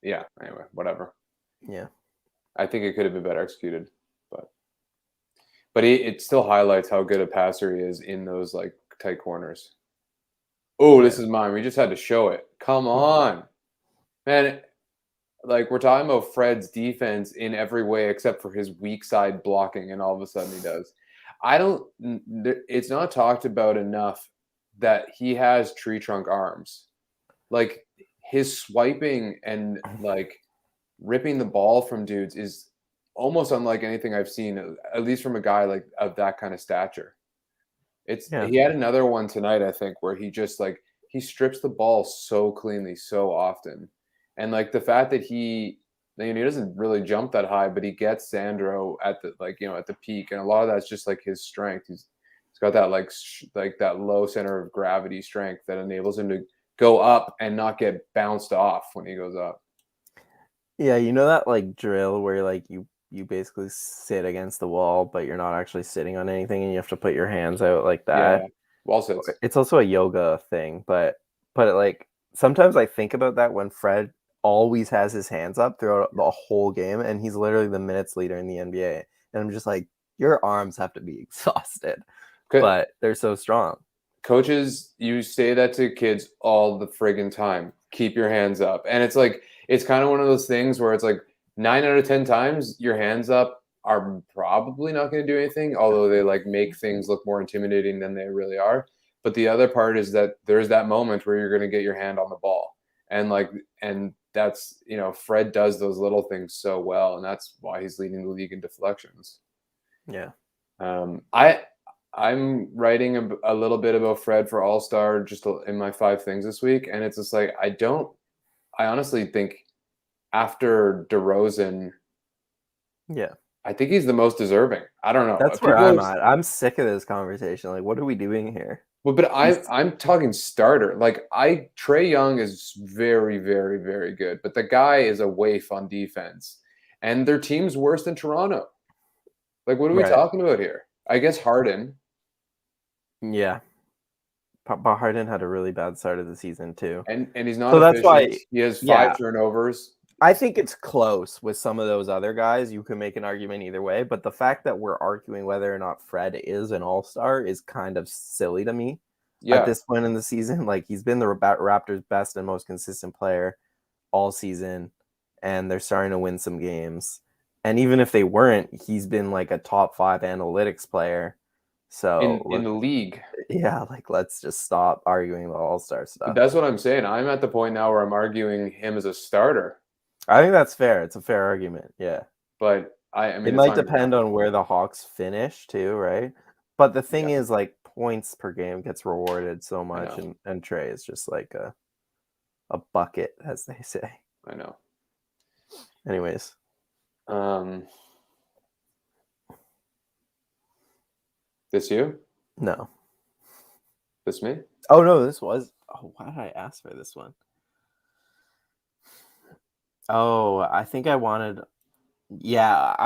yeah. Anyway, whatever. yeah, I think it could have been better executed, but it still highlights how good a passer he is in those like tight corners. Oh, yeah. this is mine. We just had to show it. Come on, man. Like we're talking about Fred's defense in every way except for his weak side blocking, and all of a sudden he does. I don't. It's not talked about enough that he has tree trunk arms. Like his swiping and like ripping the ball from dudes is almost unlike anything I've seen, at least from a guy like of that kind of stature. Yeah. He had another one tonight, I think, where he just like he strips the ball so cleanly so often. And like the fact that he doesn't really jump that high, but he gets Sandro at the at the peak, and a lot of that's just like his strength. He's got that like that low center of gravity strength that enables him to go up and not get bounced off when he goes up. Yeah, you know that like drill where like you basically sit against the wall, but you're not actually sitting on anything, and you have to put your hands out like Yeah, that. wall sits. It's also a yoga thing, but like sometimes I think about that when Fred always has his hands up throughout the whole game, and he's literally the minutes leader in the NBA. And I'm just like, your arms have to be exhausted, but they're so strong. Coaches, you say that to kids all the friggin' time. Keep your hands up. And it's like, it's kind of one of those things where it's like 9 out of 10 times your hands up are probably not going to do anything, although they like make things look more intimidating than they really are. But the other part is that there's that moment where you're going to get your hand on the ball. and that's, Fred does those little things so well, and that's why he's leading the league in deflections. Yeah. I'm writing a little bit about Fred for All-Star just in my 5 things this week, and it's just like I honestly think after DeRozan, Yeah. I think he's the most deserving. I don't know. That's where I'm at. I'm sick of this conversation. Like, what are we doing here? Well, but I'm talking starter. Like Trae Young is very, very, very good, but the guy is a waif on defense, and their team's worse than Toronto. Like, what are we talking about here? I guess Harden. Yeah. But Harden had a really bad start of the season too. And he's not so efficient. That's why he has 5 turnovers. I think it's close with some of those other guys. You can make an argument either way, but the fact that we're arguing whether or not Fred is an all-star is kind of silly to me at this point in the season. Like, he's been the Raptors' best and most consistent player all season, and they're starting to win some games. And even if they weren't, he's been like a top 5 analytics player. So in the league. Yeah, like, let's just stop arguing the all-star stuff. But that's what I'm saying. I'm at the point now where I'm arguing him as a starter. I think that's fair. It's a fair argument. Yeah. But I mean, it might depend on where the Hawks finish too, right? But the thing is, like, points per game gets rewarded so much, and Trae is just like a bucket, as they say. I know. Anyways. This you? No. This me? Oh, no, this was. Oh, why did I ask for this one? Oh, I think I wanted. Yeah,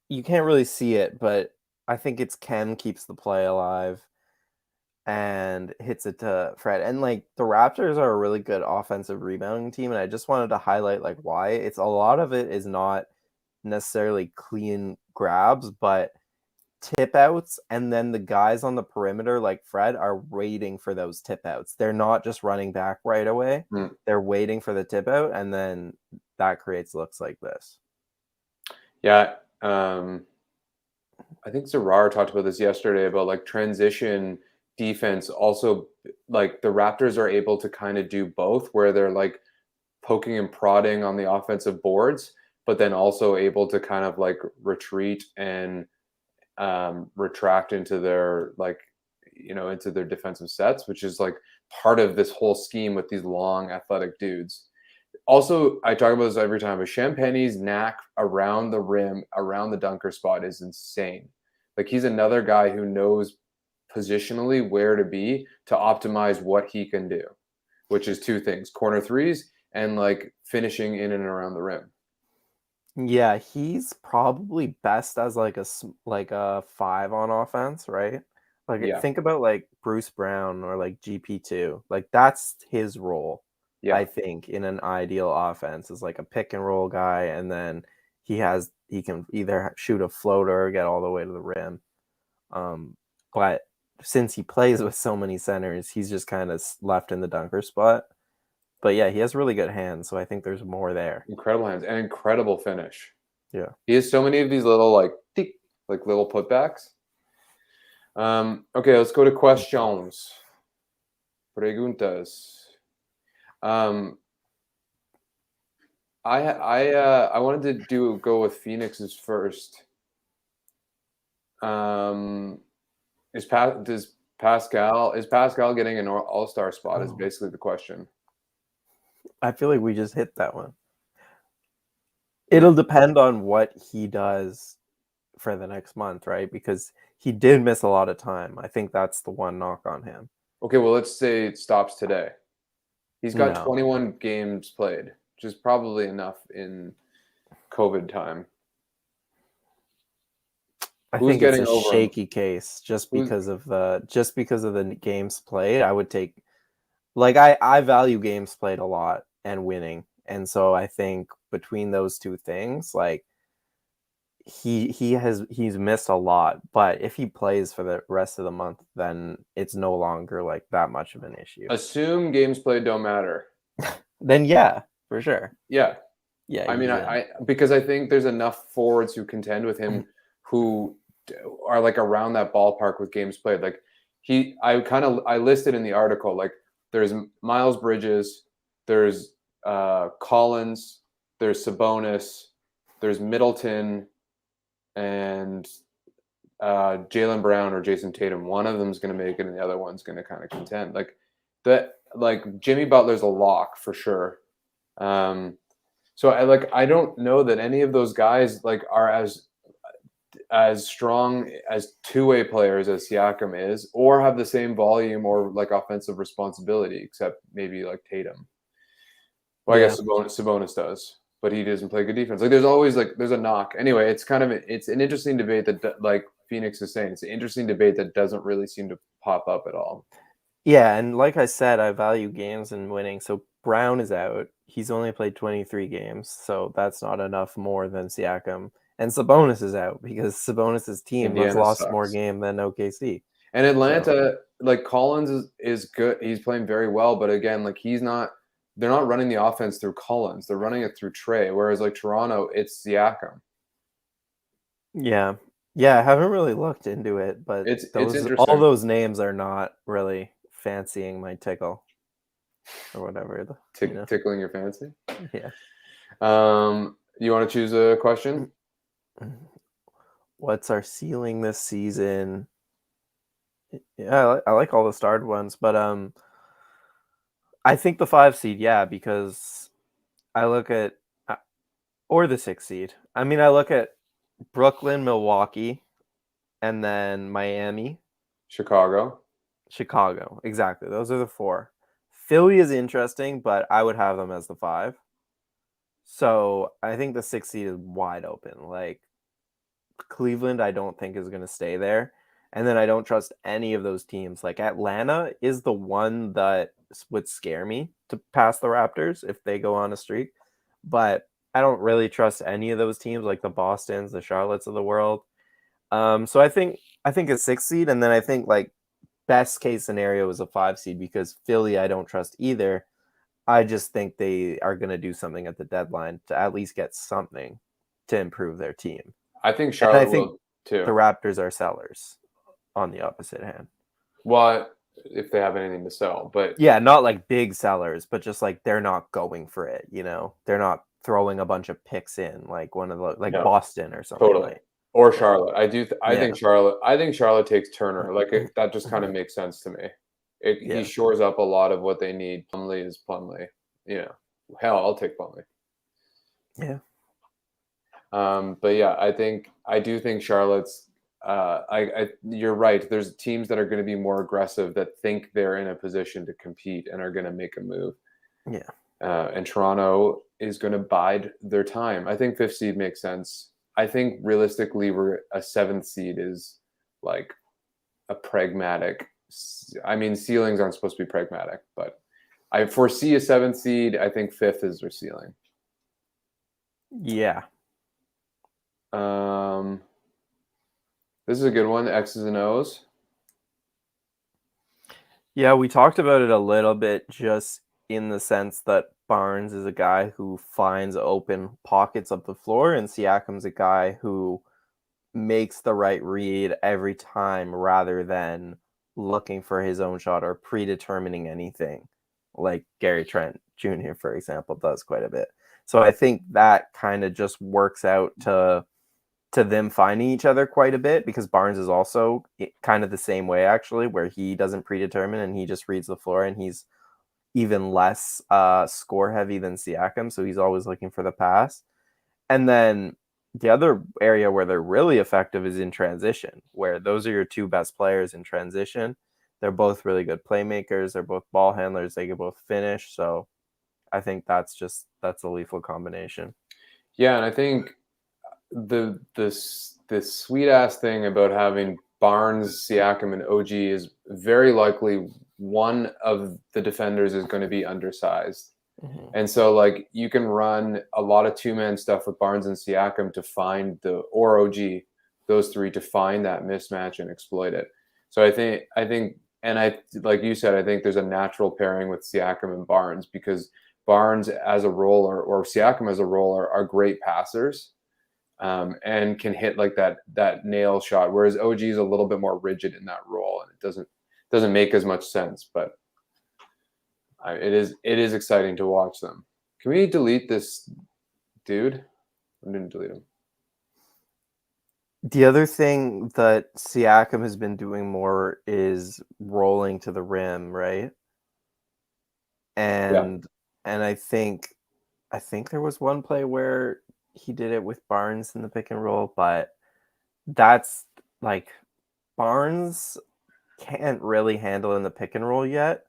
you can't really see it, but I think it's Khem keeps the play alive and hits it to Fred. And like, the Raptors are a really good offensive rebounding team, and I just wanted to highlight like why. It's a lot of it is not necessarily clean grabs, but tip outs, and then the guys on the perimeter like Fred are waiting for those tip outs. They're not just running back right away. They're waiting for the tip out, and then that creates looks like this. Yeah. I think Zarar talked about this yesterday about like transition defense. Also, like, the Raptors are able to kind of do both, where they're like poking and prodding on the offensive boards, but then also able to kind of like retreat and retract into their into their defensive sets, which is like part of this whole scheme with these long athletic dudes. Also, I talk about this every time, but Champagne's knack around the rim, around the dunker spot is insane. Like, he's another guy who knows positionally where to be to optimize what he can do, which is 2 things: corner threes and like finishing in and around the rim. Yeah, he's probably best as like a 5 on offense, right? Like, think about like Bruce Brown or like GP2. Like, that's his role. Yeah. I think in an ideal offense is like a pick and roll guy, and then he can either shoot a floater or get all the way to the rim. But since he plays with so many centers, he's just kind of left in the dunker spot. But yeah, he has really good hands, so I think there's more there. Incredible hands and incredible finish. Yeah. He has so many of these little like little putbacks. Okay, let's go to questions. Preguntas. I wanted to go with Phoenix's first. Is Pascal getting an all-star spot? Is basically the question. I feel like we just hit that one. It'll depend on what he does for the next month, right? Because he did miss a lot of time. I think that's the one knock on him. Okay, well, let's say it stops today. He's got 21 games played, which is probably enough in COVID time. I think it's a shaky case just because of the games played. I would take, like, I value games played a lot and winning, and so I think between those 2 things, like, he's missed a lot. But if he plays for the rest of the month, then it's no longer like that much of an issue. Assume games played don't matter. Then yeah, for sure. Yeah. I mean, because I think there's enough forwards who contend with him who are like around that ballpark with games played. Like, I listed in the article, like, there's Miles Bridges, there's Collins, there's Sabonis, there's Middleton, and Jaylen Brown or Jason Tatum. One of them is going to make it, and the other one's going to kind of contend. Like Jimmy Butler's a lock for sure. So I don't know that any of those guys like are as strong as two-way players as Siakam is, or have the same volume or like offensive responsibility, except maybe like Tatum. Well, I guess Sabonis does, but he doesn't play good defense. Like there's always there's a knock. Anyway, it's an interesting debate that, like Phoenix is saying, it's an interesting debate that doesn't really seem to pop up at all. Yeah, and like I said, I value games and winning. So Brown is out. He's only played 23 games, so that's not enough more than Siakam. And Sabonis is out because Sabonis' team has lost more game than OKC. And Atlanta, like Collins is good. He's playing very well, but again, like they're not running the offense through Collins. They're running it through Trey. Whereas like Toronto, it's Siakam. Yeah. Yeah, I haven't really looked into it, but it's interesting. All those names are not really fancying my tickle or whatever. Tickling your fancy? Yeah. You want to choose a question? What's our ceiling this season? Yeah, I like all the starred ones, but I think the 5 seed, yeah, because I look at or the 6 seed. I mean, I look at Brooklyn, Milwaukee, and then Miami, Chicago. Exactly. Those are the 4. Philly is interesting, but I would have them as the 5. So I think the 6 seed is wide open. Like Cleveland, I don't think is going to stay there. And then I don't trust any of those teams. Like Atlanta is the one that would scare me to pass the Raptors if they go on a streak. But I don't really trust any of those teams, like the Bostons, the Charlottes of the world. So I think a 6 seed, and then I think like best case scenario is a 5 seed because Philly I don't trust either. I just think they are going to do something at the deadline to at least get something to improve their team. I think Charlotte will too. The Raptors are sellers on the opposite hand. Well, if they have anything to sell, but yeah, not like big sellers, but just like they're not going for it. They're not throwing a bunch of picks in like one of the Boston or something. Totally. Or Charlotte. I think Charlotte. I think Charlotte takes Turner. Like that just kind of makes sense to me. He shores up a lot of what they need. Plumlee is Plumlee. Hell, I'll take Plumlee. Yeah. But yeah, I do think Charlotte's. You're right. There's teams that are going to be more aggressive that think they're in a position to compete and are going to make a move. Yeah. And Toronto is going to bide their time. I think 5th seed makes sense. I think realistically, a 7th seed is like a pragmatic. I mean, ceilings aren't supposed to be pragmatic, but I foresee a 7th seed. I think 5th is their ceiling. Yeah. This is a good one. X's and O's. Yeah, we talked about it a little bit, just in the sense that Barnes is a guy who finds open pockets of the floor, and Siakam's a guy who makes the right read every time rather than looking for his own shot or predetermining anything, like Gary Trent Jr., for example, does quite a bit. So I think that kind of just works out to them finding each other quite a bit, because Barnes is also kind of the same way, actually, where he doesn't predetermine and he just reads the floor, and he's even less score heavy than Siakam. So he's always looking for the pass. And then the other area where they're really effective is in transition, where those are your 2 best players in transition. They're both really good playmakers. They're both ball handlers. They can both finish. So I think that's a lethal combination. Yeah. And I think the sweet ass thing about having Barnes, Siakam, and OG is very likely one of the defenders is going to be undersized. Mm-hmm. And so like you can run a lot of 2-man stuff with Barnes and Siakam to find or OG, those 3 to find that mismatch and exploit it. So I think and I like you said, I think there's a natural pairing with Siakam and Barnes, because Barnes as a roller or Siakam as a roller are great passers. And can hit like that nail shot, whereas OG is a little bit more rigid in that role, and it doesn't make as much sense. But It is exciting to watch them. Can we delete this dude? I didn't delete him. The other thing that Siakam has been doing more is rolling to the rim, right? And I think there was one play where he did it with Barnes in the pick and roll, but that's like Barnes can't really handle in the pick and roll yet.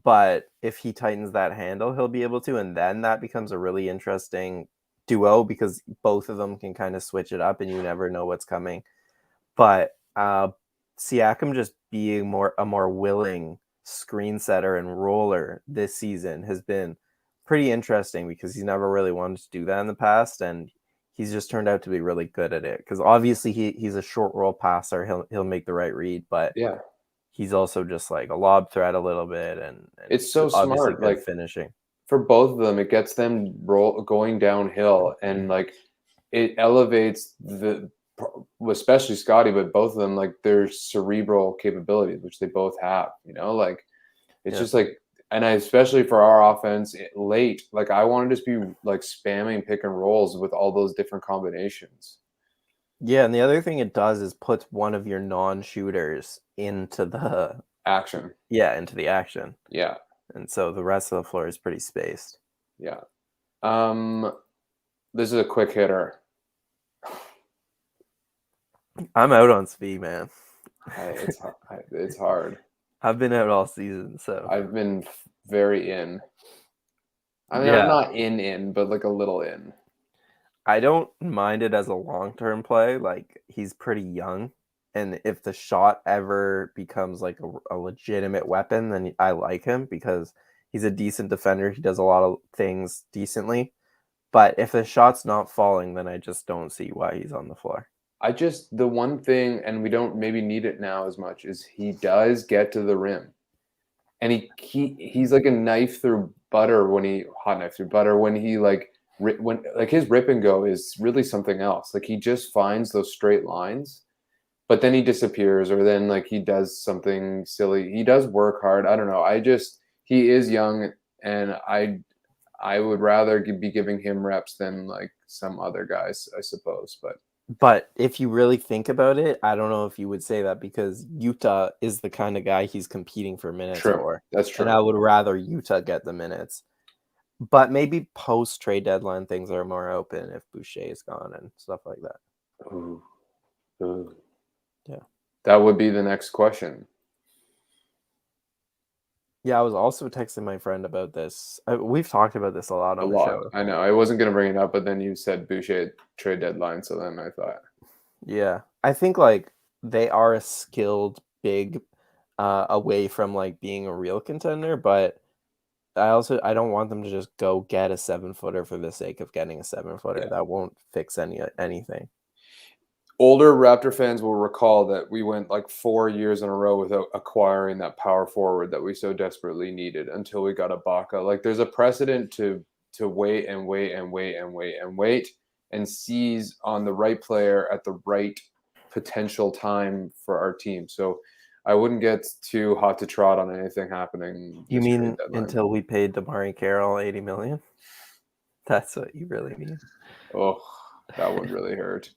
But if he tightens that handle, he'll be able to, and then that becomes a really interesting duo because both of them can kind of switch it up, and you never know what's coming. But Siakam just being a more willing screen setter and roller this season has been pretty interesting because he's never really wanted to do that in the past, and he's just turned out to be really good at it. Because obviously he's a short roll passer, he'll make the right read, but he's also just like a lob threat a little bit, and it's so obviously smart. good Like finishing for both of them, it gets them going downhill, and like it elevates especially Scotty, but both of them, like their cerebral capabilities, which they both have. Like it's just like, and especially for our offense late, like I want to just be like spamming pick and rolls with all those different combinations. Yeah, and the other thing it does is puts one of your non-shooters into the action. Yeah, into the action. Yeah. And so the rest of the floor is pretty spaced. Yeah. This is a quick hitter. I'm out on Svi, man. It's hard. I've been out all season, so I've been very in. I mean, I'm not in, but like a little in. I don't mind it as a long-term play. Like, he's pretty young, and if the shot ever becomes like a legitimate weapon, then I like him because he's a decent defender. He does a lot of things decently. But if the shot's not falling, then I just don't see why he's on the floor. The one thing, and we don't maybe need it now as much, is he does get to the rim. And he's like a knife through butter when he like his rip and go is really something else. Like he just finds those straight lines, but then he disappears, or then like he does something silly. He does work hard. I don't know. He is young, and I would rather be giving him reps than like some other guys, I suppose. But if you really think about it, I don't know if you would say that because Utah is the kind of guy he's competing for minutes for. That's true. And I would rather Utah get the minutes. But maybe post-trade deadline things are more open if Boucher is gone and stuff like that. Ooh. Yeah. That would be the next question. Yeah, I was also texting my friend about this. We've talked about this a lot on the show. I know. I wasn't going to bring it up, but then you said Boucher trade deadline, so then I thought. Yeah. I think like they are a skilled big away from like being a real contender, but I don't want them to just go get a 7-footer for the sake of getting a 7-footer. That won't fix anything. Older Raptor fans will recall that we went like 4 years in a row without acquiring that power forward that we so desperately needed until we got Ibaka. Like there's a precedent to wait and wait and wait and wait and wait and seize on the right player at the right potential time for our team. So I wouldn't get too hot to trot on anything happening. You mean until we paid DeMarre Carroll $80 million? That's what you really mean? Oh, that would really hurt.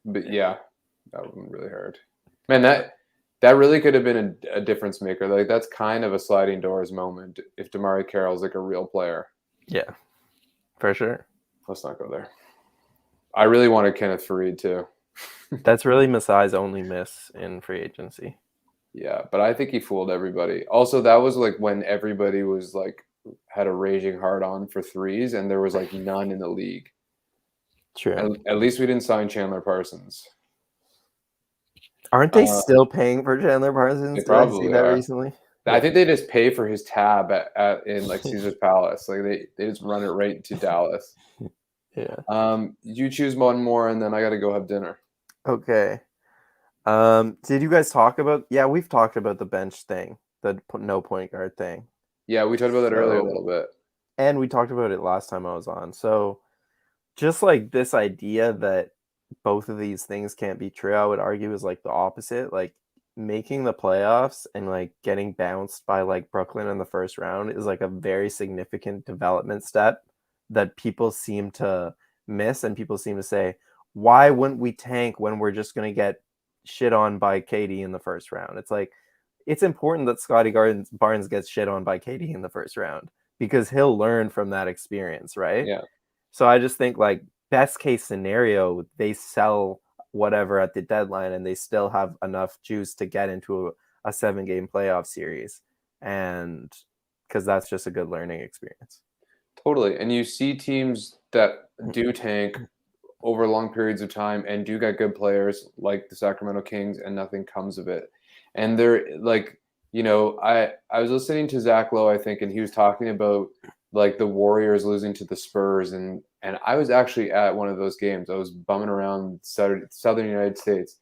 But yeah, that wouldn't really hurt. Man, that really could have been a difference maker. Like that's kind of a sliding doors moment if DeMarre Carroll's like a real player. Yeah, for sure. Let's not go there. I really wanted Kenneth Faried too. That's really Masai's only miss in free agency. Yeah, but I think he fooled everybody. Also, that was like when everybody was like had a raging hard on for threes, and there was like none in the league. True. At least we didn't sign Chandler Parsons. Aren't they still paying for Chandler Parsons? They probably see that are. Recently? I think they just pay for his tab in like Caesar's Palace. Like they just run it right to Dallas. Yeah. You choose one more, and then I got to go have dinner. Okay. Did you guys talk about? Yeah, we've talked about the bench thing, the no point guard thing. Yeah, we talked about that earlier a little bit, and we talked about it last time I was on. So, just like this idea that both of these things can't be true, I would argue is like the opposite. Like making the playoffs and like getting bounced by like Brooklyn in the first round is like a very significant development step that people seem to miss, and people seem to say, why wouldn't we tank when we're just going to get shit on by KD in the first round? It's like, it's important that Scotty Barnes gets shit on by KD in the first round because he'll learn from that experience, right? Yeah. So I just think like best case scenario, they sell whatever at the deadline and they still have enough juice to get into a 7-game playoff series. And because that's just a good learning experience. Totally. And you see teams that do tank over long periods of time and do get good players like the Sacramento Kings, and nothing comes of it. And they're like, I was listening to Zach Lowe, I think, and he was talking about like the Warriors losing to the Spurs, and I was actually at one of those games. I was bumming around Southern United States,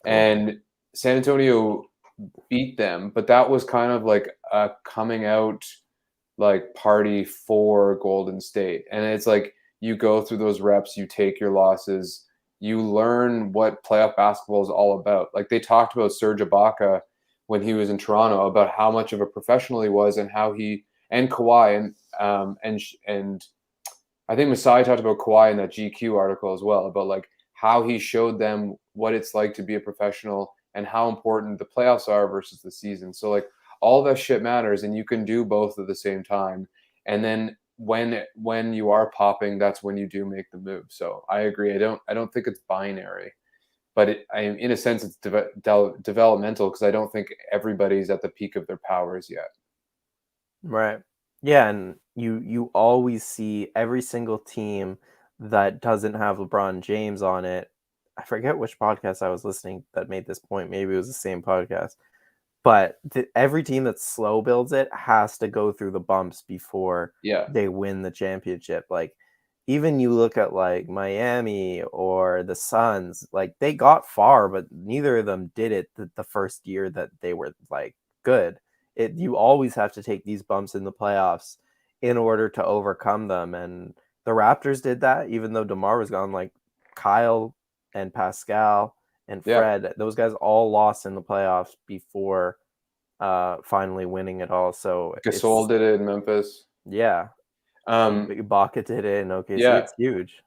and San Antonio beat them, but that was kind of like a coming out like party for Golden State. And it's like you go through those reps, you take your losses, you learn what playoff basketball is all about. Like they talked about Serge Ibaka when he was in Toronto about how much of a professional he was, and how he and Kawhi and I think Masai talked about Kawhi in that GQ article as well, about like how he showed them what it's like to be a professional and how important the playoffs are versus the season. So like all that shit matters, and you can do both at the same time. And then when you are popping, that's when you do make the move. So I agree. I don't think it's binary, but in a sense it's developmental, because I don't think everybody's at the peak of their powers yet. Right. Yeah, and you always see every single team that doesn't have LeBron James on it. I forget which podcast I was listening that made this point. Maybe it was the same podcast. But every team that slow builds it has to go through the bumps before they win the championship. Like, even you look at like Miami or the Suns, like they got far, but neither of them did it the first year that they were like good. You always have to take these bumps in the playoffs in order to overcome them. And the Raptors did that, even though DeMar was gone. Like Kyle and Pascal and Fred, those guys all lost in the playoffs before finally winning it all. So Gasol did it in Memphis. Yeah. Ibaka did it in OKC. Yeah. It's huge.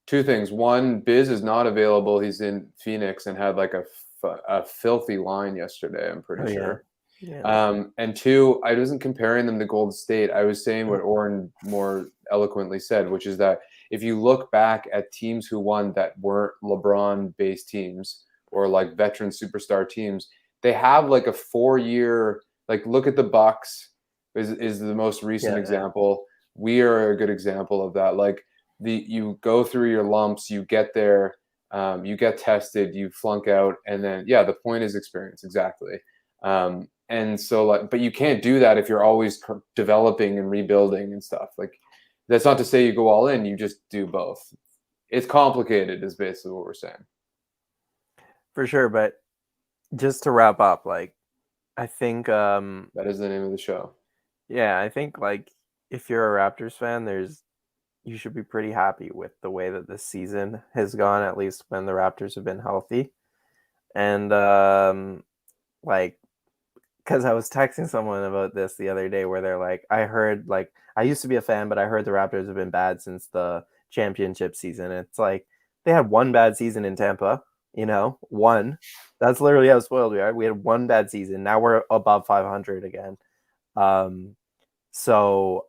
Two things. One, Biz is not available. He's in Phoenix and had like a filthy line yesterday, I'm pretty sure. Yeah. And two, I wasn't comparing them to Golden State. I was saying what Oren more eloquently said, which is that if you look back at teams who won that weren't LeBron-based teams or like veteran superstar teams, they have like a 4-year, like look at the Bucks is the most recent example. We are a good example of that. Like you go through your lumps, you get there, you get tested, you flunk out, and then the point is experience. Exactly. And so like, but you can't do that if you're always developing and rebuilding and stuff. Like that's not to say you go all in, you just do both. It's complicated is basically what we're saying. For sure. But just to wrap up, like, I think that is the name of the show. Yeah, I think like if you're a Raptors fan, you should be pretty happy with the way that this season has gone, at least when the Raptors have been healthy. And like, because I was texting someone about this the other day where they're like, I heard, like, I used to be a fan, but I heard the Raptors have been bad since the championship season. It's like they had one bad season in Tampa, one. That's literally how spoiled we are. We had one bad season. Now we're above 500 again. So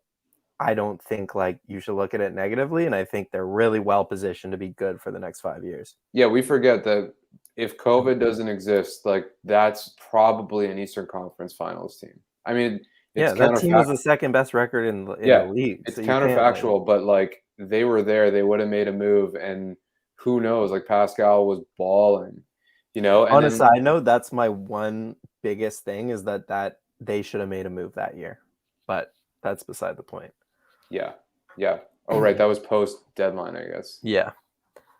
I don't think like you should look at it negatively, and I think they're really well positioned to be good for the next 5 years. Yeah, we forget that if COVID doesn't exist, like that's probably an Eastern Conference Finals team. I mean, that team was the second best record in the league. It's so counterfactual, but like they were there, they would have made a move, and who knows? Like Pascal was balling, And on a side note, that's my one biggest thing is that they should have made a move that year, but that's beside the point. Yeah. Oh, right. That was post deadline, I guess. Yeah.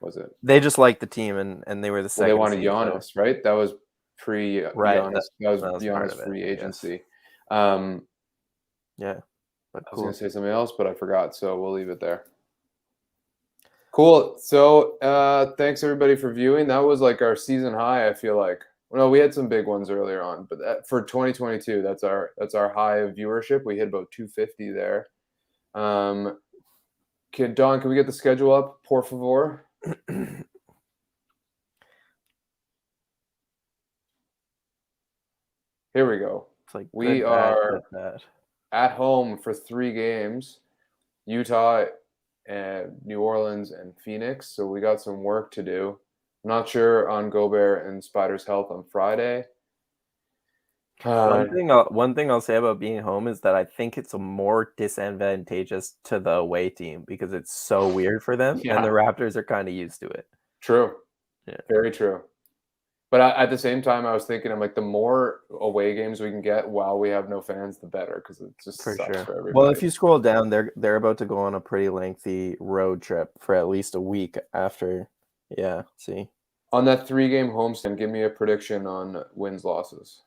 Was it? They just liked the team, and they were the second. They wanted Giannis, right? That was pre Giannis. That was Giannis free agency. Yeah. But I was going to say something else, but I forgot, so we'll leave it there. Cool. So thanks everybody for viewing. That was like our season high, I feel like. Well, we had some big ones earlier on, but for 2022, that's our high of viewership. We hit about 250 there. Don, can we get the schedule up, por favor? Here we go. It's like we good, are bad. At home for 3 games: Utah, and New Orleans, and Phoenix. So we got some work to do. I'm not sure on Gobert and Spider's health on Friday. One thing I'll say about being home is that I think it's more disadvantageous to the away team because it's so weird for them, and the Raptors are kind of used to it. True. Yeah. Very true. But at the same time, I was thinking, I'm like, the more away games we can get while we have no fans, the better, because it just sucks for everybody. Well, if you scroll down, they're about to go on a pretty lengthy road trip for at least a week after. Yeah, see. On that 3-game homestand, give me a prediction on wins, losses.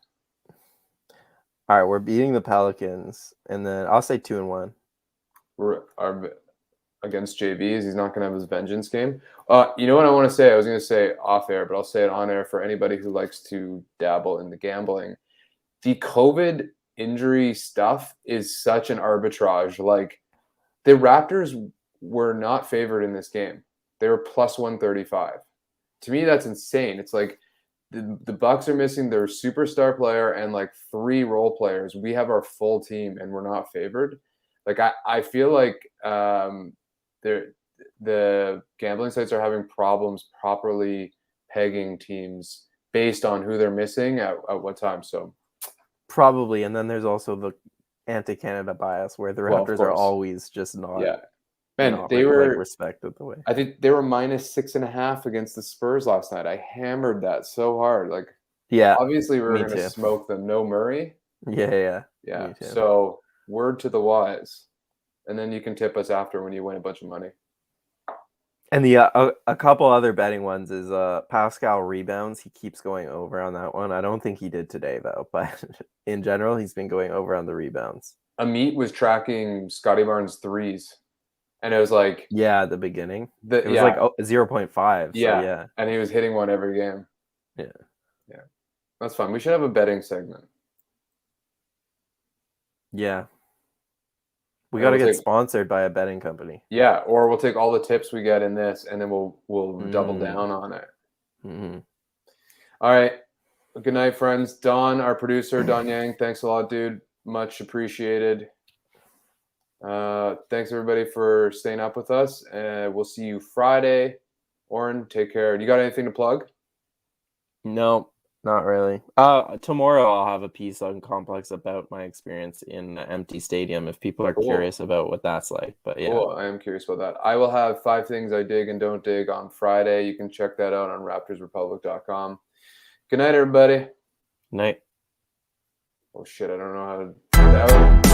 All right, we're beating the Pelicans, and then I'll say 2-1. Against JBs, he's not going to have his vengeance game. You know what I want to say? I was going to say off air, but I'll say it on air for anybody who likes to dabble in the gambling. The COVID injury stuff is such an arbitrage. Like, the Raptors were not favored in this game. They were plus 135. To me, that's insane. It's like the Bucks are missing their superstar player and like 3 role players. We have our full team and we're not favored. Like, I feel like the gambling sites are having problems properly pegging teams based on who they're missing at what time. So probably, and then there's also the anti-Canada bias where the Raptors are always just not. Yeah, man, they were respected the way. I think they were minus 6.5 against the Spurs last night. I hammered that so hard. Like, obviously we were going to smoke them. No Murray. Yeah. So word to the wise. And then you can tip us after when you win a bunch of money. And the a couple other betting ones is Pascal rebounds. He keeps going over on that one. I don't think he did today though, but in general, he's been going over on the rebounds. Amit was tracking Scotty Barnes' threes, and it was like at the beginning. It was like 0.5. Yeah, and he was hitting one every game. Yeah, that's fun. We should have a betting segment. Yeah. We got to get sponsored by a betting company. Yeah, or we'll take all the tips we get in this, and then we'll double down on it. Mm-hmm. All right. Good night, friends. Don, our producer, Don Yang, thanks a lot, dude. Much appreciated. Thanks, everybody, for staying up with us. And we'll see you Friday. Oren, take care. You got anything to plug? No. Not really. Tomorrow I'll have a piece on Complex about my experience in an empty stadium if people are curious about what that's like. But yeah. Cool. I am curious about that. I will have 5 things I dig and don't dig on Friday. You can check that out on raptorsrepublic.com. Good night, everybody. Night. Oh, shit. I don't know how to do that.